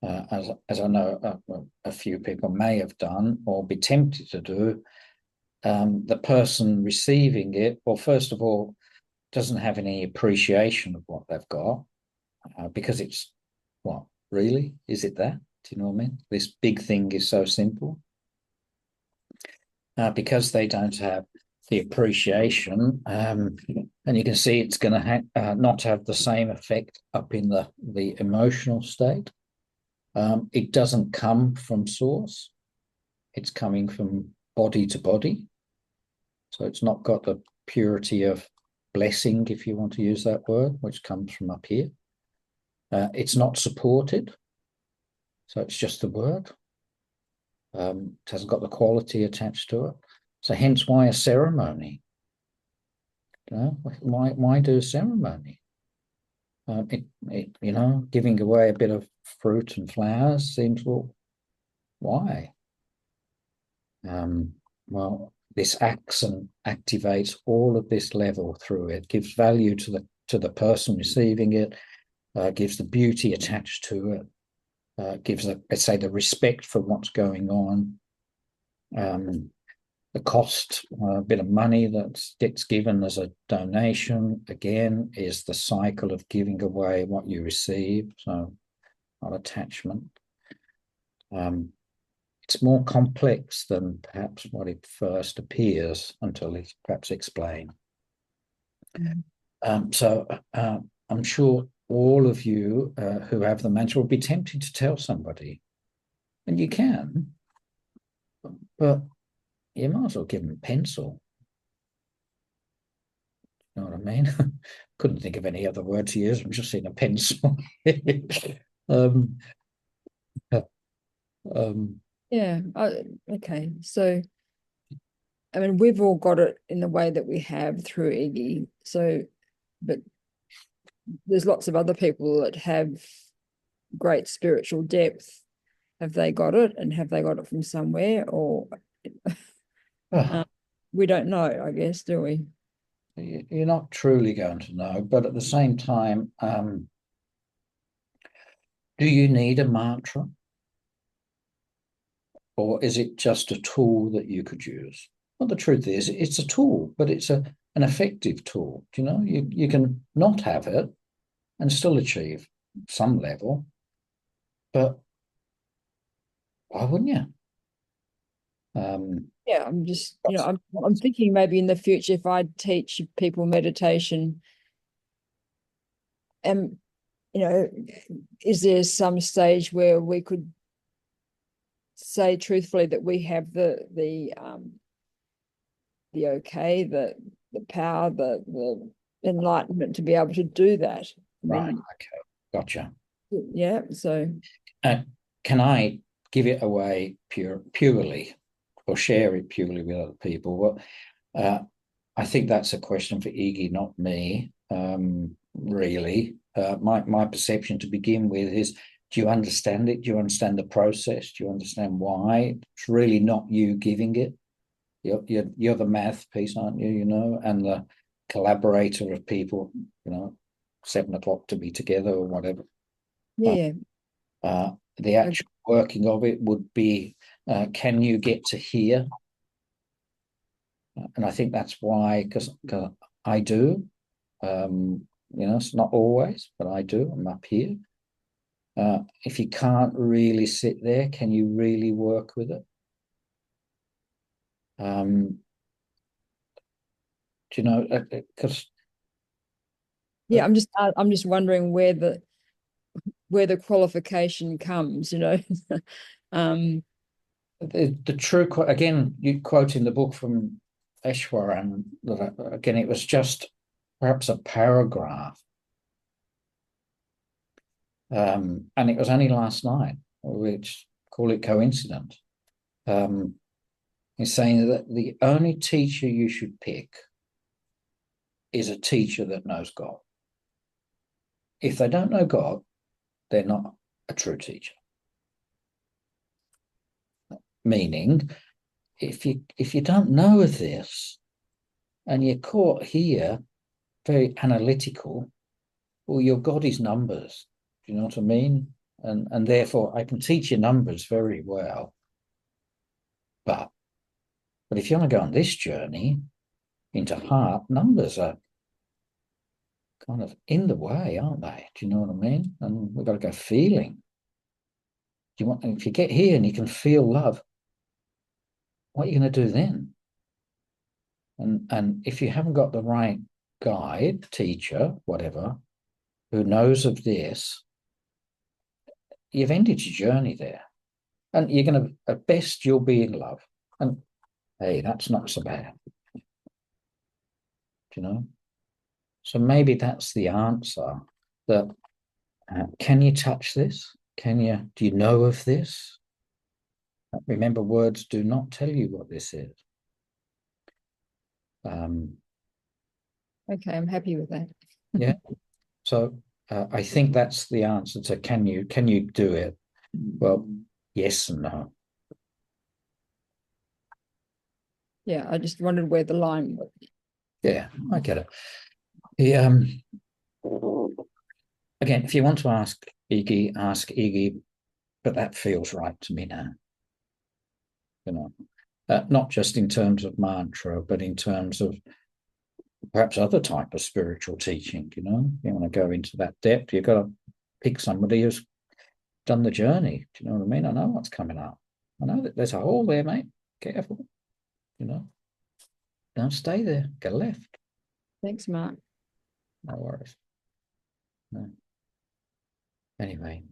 as I know a few people may have done or be tempted to do, the person receiving it, well, first of all, doesn't have any appreciation of what they've got, because it's, what, really? Is it that? Do you know what I mean? This big thing is so simple. Because they don't have the appreciation, and you can see it's going to not have the same effect up in the emotional state. It doesn't come from source. It's coming from body to body. So it's not got the purity of blessing, if you want to use that word, which comes from up here. It's not supported. So it's just the word. It hasn't got the quality attached to it. So hence why a ceremony. Why do a ceremony? Giving away a bit of fruit and flowers seems, well, why? Well, this acts and activates all of this level through it, gives value to the person receiving it, gives the beauty attached to it, gives, let's say, the respect for what's going on. The cost, a bit of money that gets given as a donation, again, is the cycle of giving away what you receive, so not attachment. It's more complex than perhaps what it first appears until it's perhaps explained. So I'm sure all of you who have the mantra will be tempted to tell somebody, and you can, but you might as well give them a pencil. You know what I mean? Couldn't think of any other word to use. I'm just seeing a pencil. Yeah. Okay. So, I mean, we've all got it in the way that we have through Iggy. So, but there's lots of other people that have great spiritual depth. Have they got it, and have they got it from somewhere, or we don't know, I guess, do we? You're not truly going to know, but at the same time, do you need a mantra? Or is it just a tool that you could use? Well, the truth is, it's a tool, but it's an effective tool. Do you know? You can not have it and still achieve some level, but why wouldn't you? Yeah, I'm just, I'm thinking maybe in the future if I teach people meditation, is there some stage where we could say truthfully that we have the okay, the power, the enlightenment to be able to do that? Right. Okay. Gotcha. Yeah. So can I give it away purely or share it purely with other people? Well, I think that's a question for Iggy, not me. Really, my perception to begin with is: do you understand it? Do you understand the process? Do you understand why? It's really not you giving it. You're the math piece, aren't you? And collaborator of people, 7 o'clock to be together or whatever. Yeah. The actual working of it would be, can you get to hear? And I think that's why, because I do, it's not always, but I do. I'm up here. If you can't really sit there, can you really work with it? Do you know? Because Yeah, I'm just wondering where the qualification comes, the true again, you quote in the book from Eshwaran that again it was just perhaps a paragraph, and it was only last night, which call it coincidence. He's saying that the only teacher you should pick is a teacher that knows God. If they don't know God, they're not a true teacher. Meaning, if you don't know of this and you're caught here very analytical, well, your God is numbers. Do you know what I mean? And therefore I can teach you numbers very well. But if you want to go on this journey into heart, numbers are kind of in the way, aren't they? Do you know what I mean? And we've got to go feeling. If you get here and you can feel love, what are you going to do then? And if you haven't got the right guide, teacher, whatever, who knows of this, you've ended your journey there. And you're going to, at best, you'll be in love. And hey, that's not so bad. Do you know? So maybe that's the answer. That can you touch this? Do you know of this? Remember, words do not tell you what this is. Okay, I'm happy with that. Yeah. So I think that's the answer to can you do it? Well, yes and no. Yeah, I just wondered where the line was. Yeah, I get it. Again, if you want to ask Iggy, but that feels right to me now. Not just in terms of mantra, but in terms of perhaps other type of spiritual teaching. You want to go into that depth, you've got to pick somebody who's done the journey. Do you know what I mean? I know what's coming up. I know that there's a hole there, mate. Careful. Don't stay there. Go left. Thanks, Mark. No worries. No. Anyway,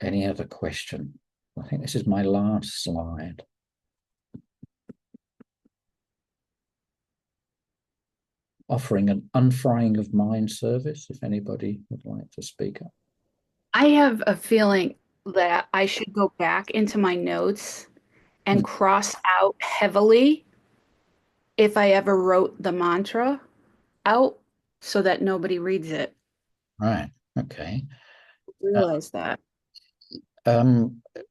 any other question? I think this is my last slide. Offering an unfrying of mind service, if anybody would like to speak up. I have a feeling that I should go back into my notes and cross out heavily if I ever wrote the mantra out so that nobody reads it. Right. Okay. Realize that.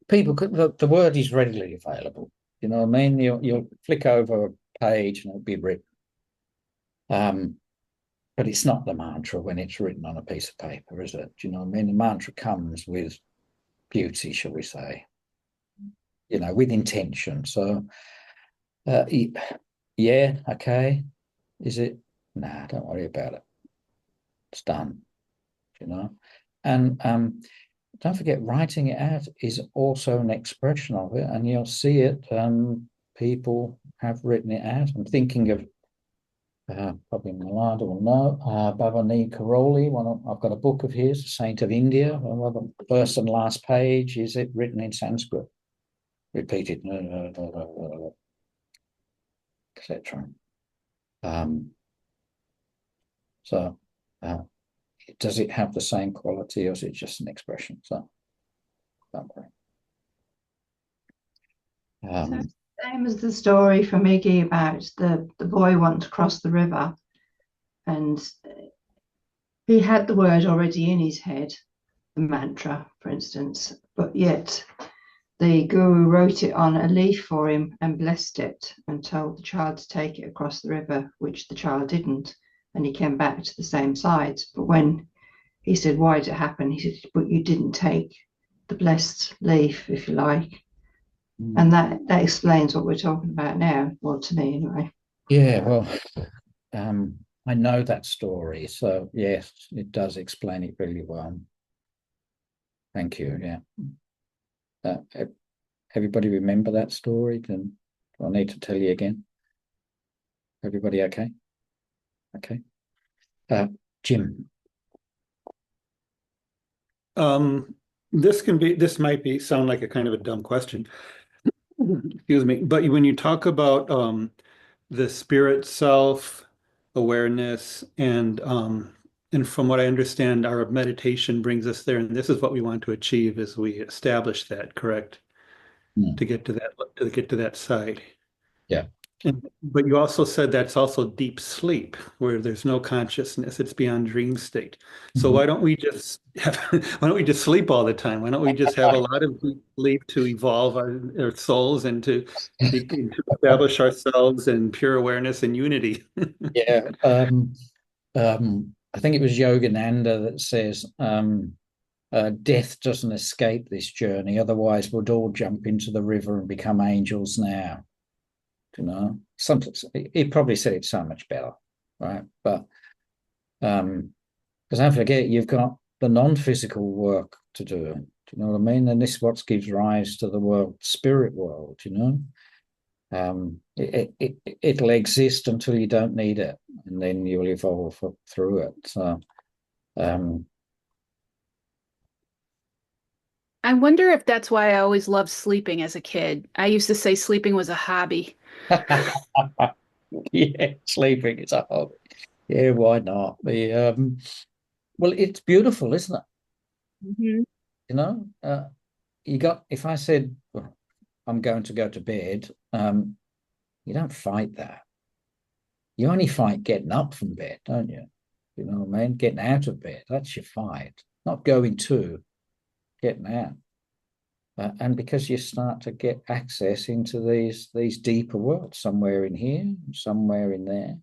People could, the word is readily available. You know what I mean? You'll flick over a page and it'll be written. But it's not the mantra when it's written on a piece of paper, is it? Do you know what I mean? The mantra comes with beauty, shall we say? With intention. So, yeah, okay. Is it? Nah, don't worry about it. It's done. And don't forget, writing it out is also an expression of it, and you'll see it. People have written it out. I'm thinking of probably Milada will know, Bhavani Karoli. I've got a book of his, A Saint of India. One of the first and last page is it written in Sanskrit, repeated, etc. So, does it have the same quality, or is it just an expression? So, don't worry. Same as the story from Iggy about the boy wanting to cross the river, and he had the word already in his head, the mantra, for instance, but yet the guru wrote it on a leaf for him and blessed it and told the child to take it across the river, which the child didn't. And he came back to the same side. But when he said, why did it happen? He said, but you didn't take the blessed leaf, if you like. And that explains what we're talking about now. Well, to me anyway. Yeah, well, I know that story, so yes, it does explain it really well. Thank you. Yeah. Everybody remember that story? Do I need to tell you again? Everybody okay? Okay. Jim. This might be sound like a kind of a dumb question. Excuse me. But when you talk about the spirit self awareness and from what I understand, our meditation brings us there, and this is what we want to achieve as we establish that, correct? To get to that side. Yeah. But you also said that's also deep sleep, where there's no consciousness; it's beyond dream state. So why don't we just sleep all the time? Why don't we just have a lot of deep sleep to evolve our souls and to establish ourselves in pure awareness and unity? Yeah. I think it was Yogananda that says death doesn't escape this journey, otherwise we'd all jump into the river and become angels now. You know, something he probably said it so much better, right? But because don't forget, you've got the non-physical work to do. Do you know what I mean? And this is what gives rise to the world, spirit world. You know, it'll exist until you don't need it, and then you'll evolve through it. So, I wonder if that's why I always loved sleeping as a kid. I used to say sleeping was a hobby. yeah, sleeping is a hobby. Yeah, why not? Well, it's beautiful, isn't it? Mhm. You know, if I said, well, I'm going to go to bed, you don't fight that. You only fight getting up from bed, don't you? You know what I mean? Getting out of bed, that's your fight. Not going to, getting out. And because you start to get access into these deeper worlds, somewhere in here, somewhere in there.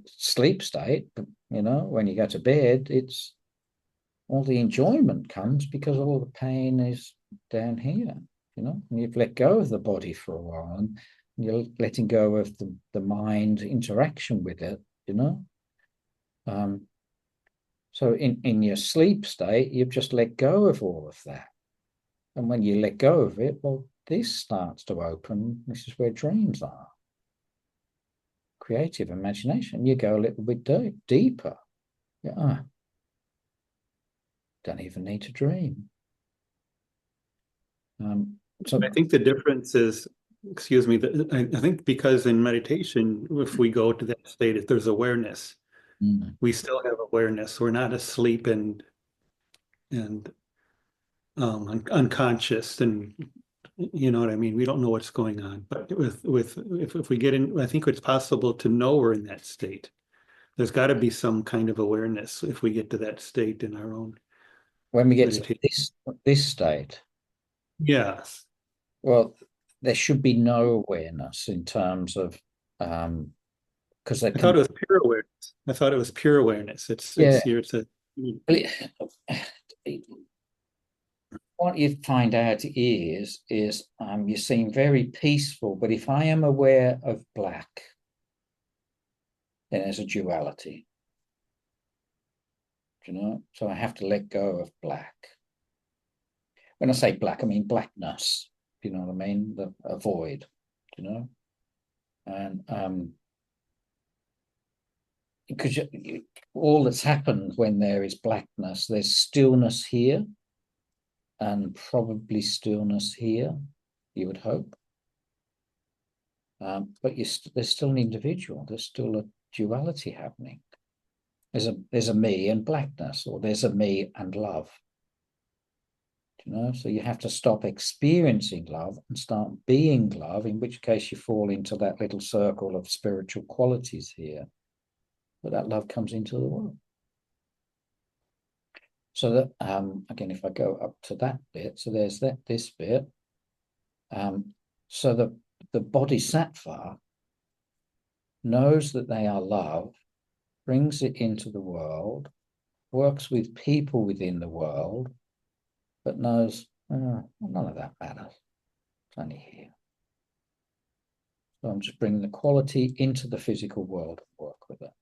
Sleep state, you know, when you go to bed, it's all the enjoyment comes because all the pain is down here, you know, and you've let go of the body for a while and you're letting go of the mind interaction with it, you know. So in your sleep state, you've just let go of all of that. And when you let go of it, well, this starts to open. This is where dreams are. Creative imagination. You go a little bit deeper. Yeah. Don't even need to dream. So I think the difference is, excuse me, I think because in meditation, if we go to that state, if there's awareness, we still have awareness. We're not asleep and unconscious, and you know what I mean. We don't know what's going on. But if we get in, I think it's possible to know we're in that state. There's got to be some kind of awareness if we get to that state in our own. When we get to this state, yes. Well, there should be no awareness in terms of because I thought it was pure awareness. I thought it was pure awareness. It's here to. What you find out is you seem very peaceful, but if I am aware of black, then there's a duality. You know, so I have to let go of black. When I say black, I mean blackness. You know what I mean? A void. You know, and because all that's happened when there is blackness, there's stillness here, and probably stillness here. You would hope. But there's still an individual. There's still a duality happening. There's a me and blackness, or there's a me and love. You know, so you have to stop experiencing love and start being love, in which case you fall into that little circle of spiritual qualities here. But that love comes into the world. So that again, if I go up to that bit, so there's this bit. So the bodhisattva knows that they are love, brings it into the world, works with people within the world, but knows none of that matters. It's only here. So I'm just bringing the quality into the physical world and work with it.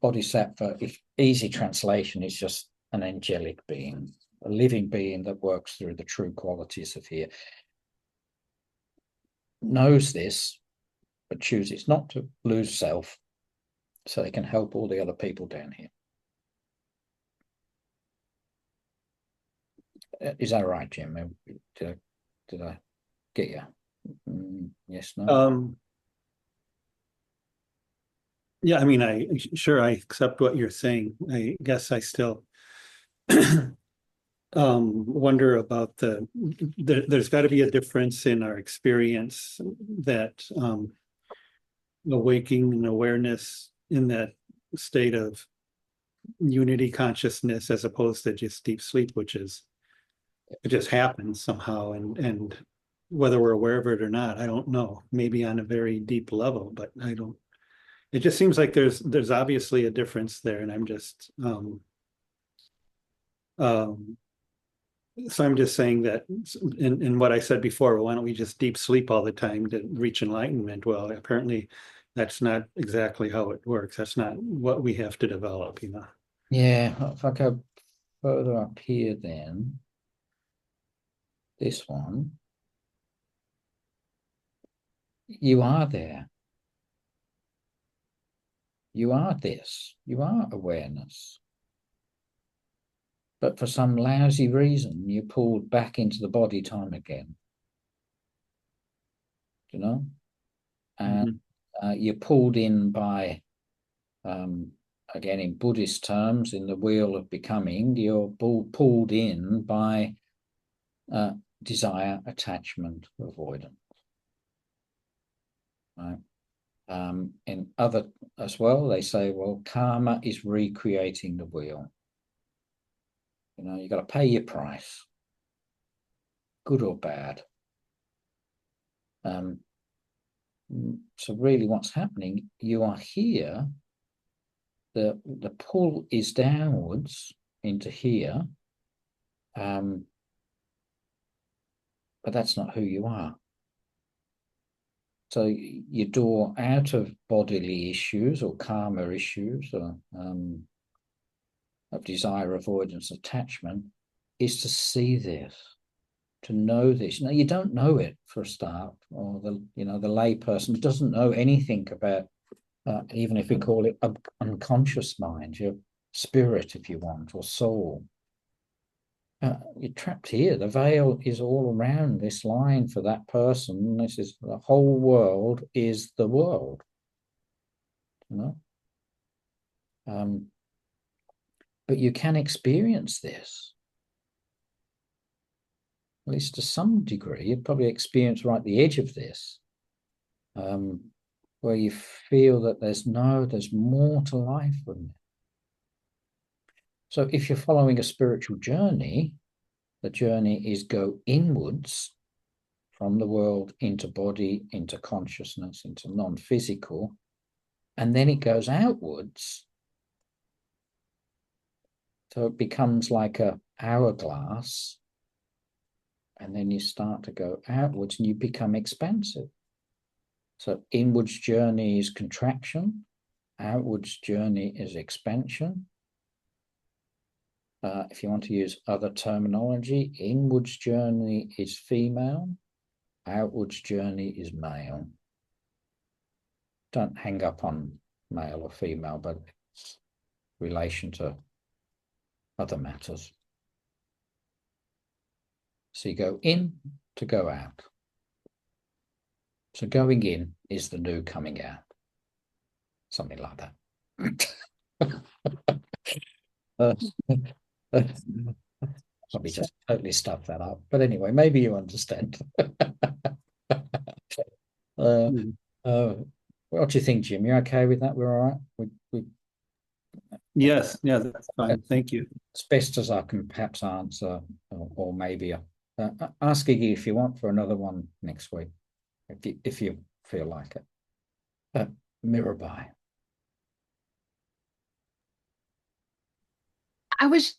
Bodhisattva, if easy translation, is just an angelic being, a living being that works through the true qualities of here. Knows this, but chooses not to lose self so they can help all the other people down here. Is that right, Jim? Did I get you? Yes, no? Yeah, I mean, I accept what you're saying. I guess I still wonder about there's got to be a difference in our experience that awakening and awareness in that state of unity consciousness as opposed to just deep sleep, which is it just happens somehow, and whether we're aware of it or not, I don't know. Maybe on a very deep level, but I don't. It just seems like there's obviously a difference there, and I'm just so I'm just saying that in what I said before, well, why don't we just deep sleep all the time to reach enlightenment? Well, apparently that's not exactly how it works. That's not what we have to develop, you know. Yeah, if I go further up here then, this one, you are there. You are this. You are awareness. But for some lousy reason, you're pulled back into the body time again. You know? And you're pulled in by, again, in Buddhist terms, in the wheel of becoming, you're pulled in by desire, attachment, avoidance. Right? In other as well, they say, well, karma is recreating the wheel. You know, you've got to pay your price, good or bad. So really what's happening, you are here, the pull is downwards into here, but that's not who you are. So your door out of bodily issues or karma issues or of desire, avoidance, attachment is to see this, to know this. Now, you don't know it for a start, or the lay person doesn't know anything about, even if we call it unconscious mind, your spirit, if you want, or soul. You're trapped here. The veil is all around this line for that person. This is the whole world is the world. You know? But you can experience this, at least to some degree. You'd probably experience right at the edge of this, where you feel that there's more to life than that. So if you're following a spiritual journey, the journey is go inwards from the world into body, into consciousness, into non-physical, and then it goes outwards. So it becomes like a hourglass, and then you start to go outwards and you become expansive. So inwards journey is contraction, outwards journey is expansion. If you want to use other terminology, inwards journey is female, outwards journey is male. Don't hang up on male or female, but it's relation to other matters. So you go in to go out. So going in is the new coming out. Something like that. Probably just totally stuffed that up. But anyway, maybe you understand. What do you think, Jim? You okay with that? We're all right? Yes, yeah, that's fine. Thank you. As best as I can perhaps answer, or maybe ask Iggy if you want for another one next week, if you feel like it. Mirabai. I was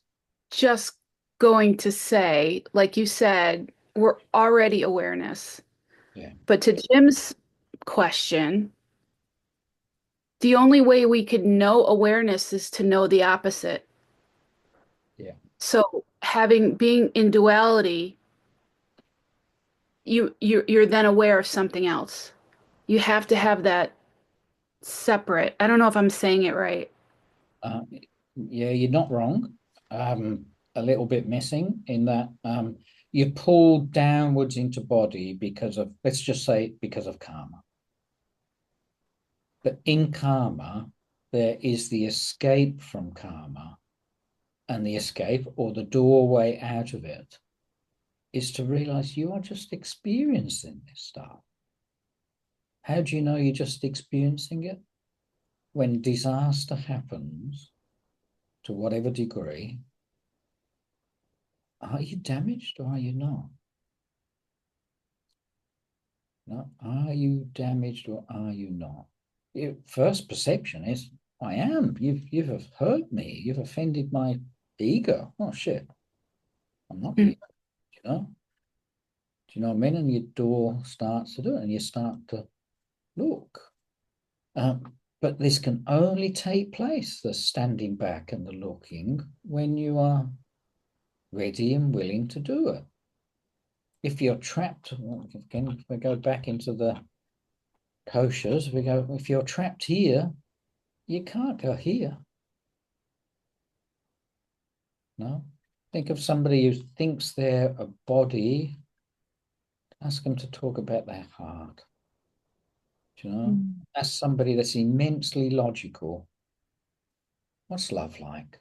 just going to say, like you said, we're already awareness. Yeah. But to Jim's question, the only way we could know awareness is to know the opposite. Yeah. So being in duality, you're then aware of something else. You have to have that separate. I don't know if I'm saying it right. Yeah, you're not wrong. A little bit missing in that you pull downwards into body because of, let's just say, because of karma. But in karma, there is the escape from karma, and the escape or the doorway out of it is to realize you are just experiencing this stuff. How do you know you're just experiencing it? When disaster happens, to whatever degree, are you damaged or are you not? No, are you damaged or are you not? Your first perception is, I am. You've hurt me. You've offended my ego. Oh shit. I'm not the ego, you know? Do you know what I mean? And your door starts to do it and you start to look. But this can only take place, the standing back and the looking, when you are ready and willing to do it. If you're trapped, again, if we go back into the koshas, we go, if you're trapped here, you can't go here. No. Think of somebody who thinks they're a body, ask them to talk about their heart. Do you know? That's somebody that's immensely logical. What's love like?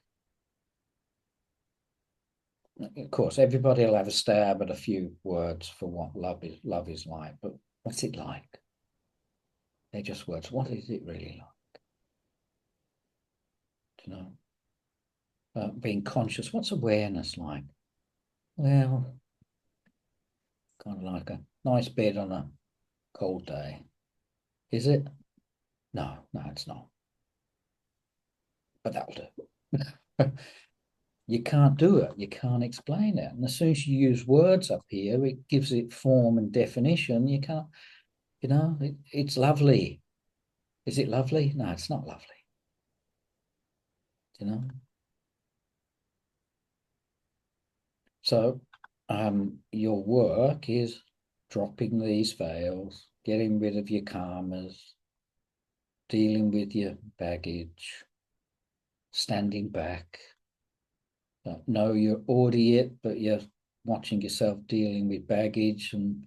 Of course, everybody will have a stab at a few words for what love is like, but what's it like? They're just words. What is it really like? Do you know? Being conscious. What's awareness like? Well, kind of like a nice bed on a cold day. Is it? No, it's not. But that'll do. You can't do it. You can't explain it. And as soon as you use words up here, it gives it form and definition. You can't, it's lovely. Is it lovely? No, it's not lovely. You know? So your work is dropping these veils, getting rid of your karmas, dealing with your baggage, standing back. No, you're already it, but you're watching yourself dealing with baggage and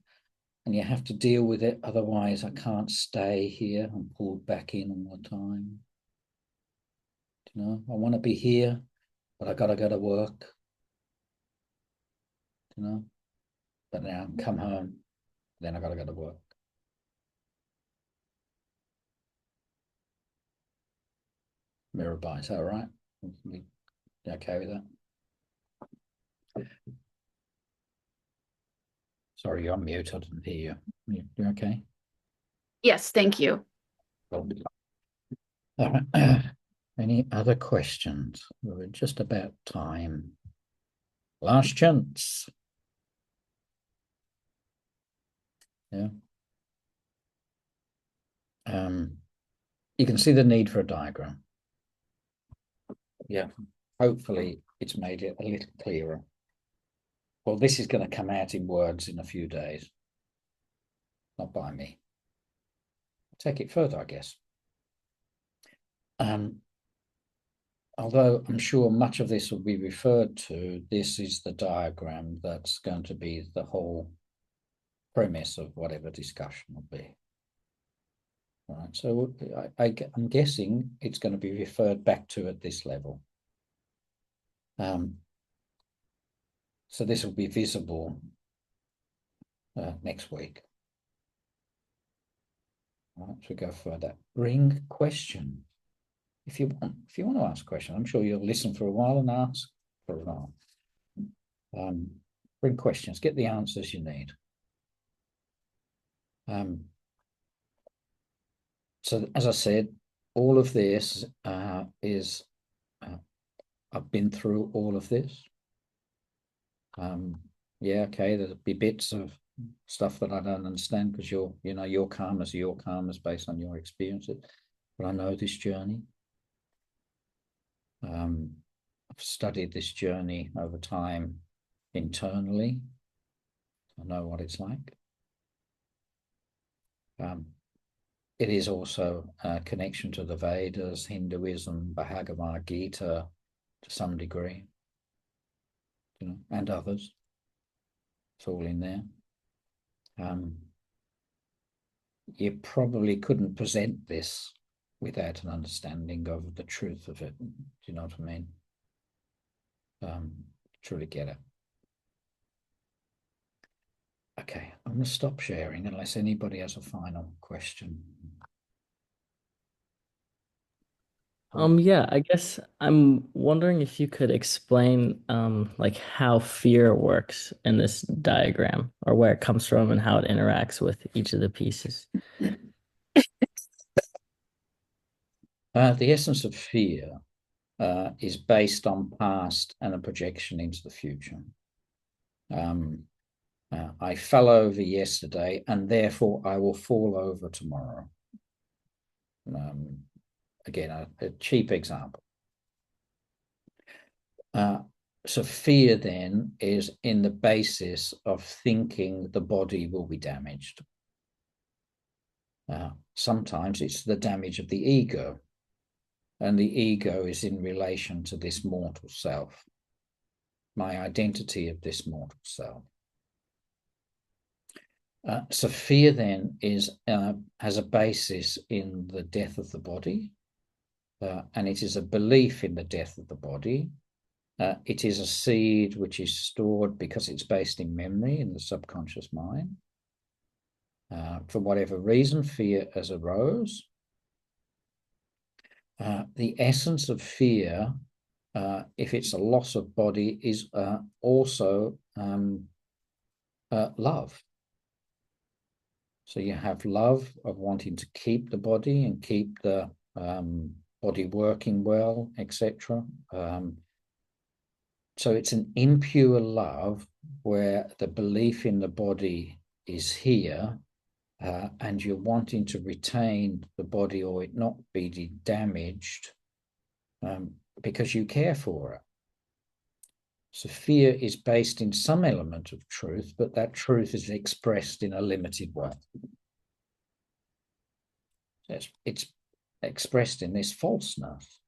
you have to deal with it. Otherwise, I can't stay here. I'm pulled back in all the time. You know, I want to be here, but I got to go to work. You know, but now come home, then I got to go to work. Mirabai, is that all right? You okay with that? Sorry, you're on mute. I didn't hear you. You okay? Yes, thank you. Any other questions? We're just about time. Last chance. Yeah. You can see the need for a diagram. Yeah. Hopefully it's made it a little clearer. Well, this is going to come out in words in a few days. Not by me. Take it further, I guess. Although I'm sure much of this will be referred to, this is the diagram that's going to be the whole premise of whatever discussion will be. All right, so I'm guessing it's going to be referred back to at this level. So this will be visible next week. All right, so we go further. Bring question. if you want to ask a question, I'm sure you'll listen for a while and ask for a while. Bring questions, get the answers you need. So as I said, all of this is, I've been through all of this. Yeah, okay, there'll be bits of stuff that I don't understand because your karmas are your karmas based on your experiences. But I know this journey. I've studied this journey over time internally. I know what it's like. It is also a connection to the Vedas, Hinduism, Bhagavad Gita to some degree, and others. It's all in there. You probably couldn't present this without an understanding of the truth of it. Do you know what I mean? Truly get it. Okay, I'm going to stop sharing unless anybody has a final question. Yeah, I guess I'm wondering if you could explain like how fear works in this diagram, or where it comes from and how it interacts with each of the pieces. The essence of fear is based on past and a projection into the future. I fell over yesterday and therefore I will fall over tomorrow. Again, a cheap example. So fear then is in the basis of thinking the body will be damaged. Sometimes it's the damage of the ego, and the ego is in relation to this mortal self, my identity of this mortal self. So fear then has a basis in the death of the body, and it is a belief in the death of the body. It is a seed which is stored because it's based in memory in the subconscious mind. For whatever reason, fear has arose. The essence of fear, if it's a loss of body, is also love. So you have love of wanting to keep the body and keep the body working well, etc. So it's an impure love where the belief in the body is here, and you're wanting to retain the body or it not be damaged because you care for it. So fear is based in some element of truth, but that truth is expressed in a limited way. It's expressed in this falseness.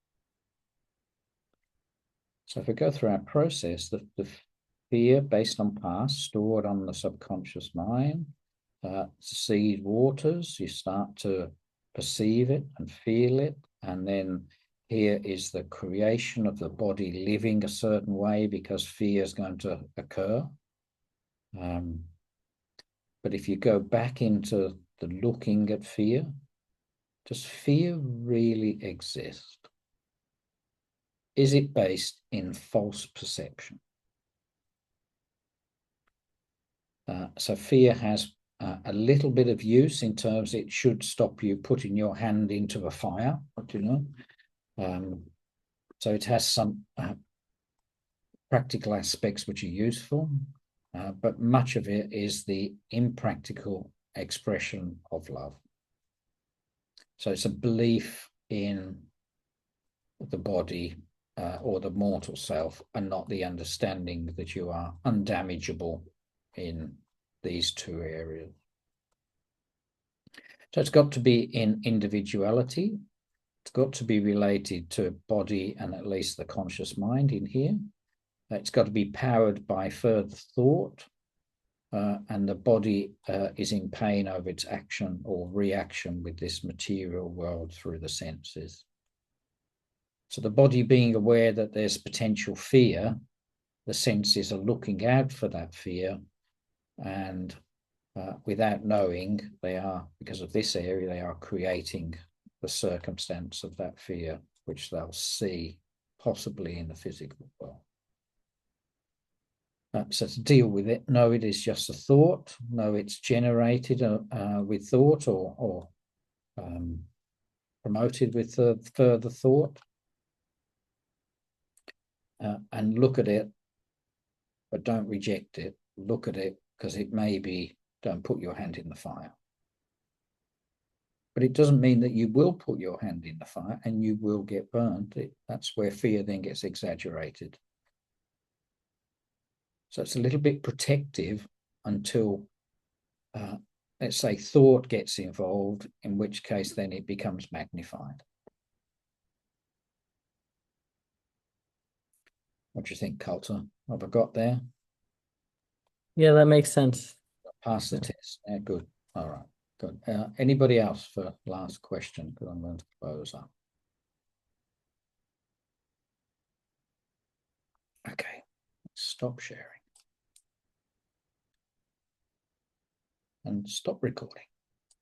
So if we go through our process, the fear based on past, stored on the subconscious mind, seed waters, you start to perceive it and feel it, and then here is the creation of the body living a certain way because fear is going to occur. But if you go back into the looking at fear, does fear really exist? Is it based in false perception? So fear has a little bit of use in terms it should stop you putting your hand into a fire, so it has some practical aspects which are useful, but much of it is the impractical expression of love. So it's a belief in the body or the mortal self, and not the understanding that you are undamageable in these two areas. So it's got to be in individuality. It's got to be related to body and at least the conscious mind in here. It's got to be powered by further thought, and the body is in pain over its action or reaction with this material world through the senses. So the body being aware that there's potential fear, the senses are looking out for that fear, and without knowing, they are, because of this area, they are creating the circumstance of that fear which they'll see possibly in the physical world. So to deal with it, no, it is just a thought. No, it's generated with thought or promoted with further thought. And look at it, but don't reject it. Look at it, because it may be, don't put your hand in the fire. But it doesn't mean that you will put your hand in the fire and you will get burned. That's where fear then gets exaggerated. So it's a little bit protective until, let's say, thought gets involved, in which case then it becomes magnified. What do you think, Coulter? Have I got there? Yeah, that makes sense. Pass the test. Yeah, good. All right, good. Anybody else for last question? Because I'm going to close up. Okay, stop sharing and stop recording.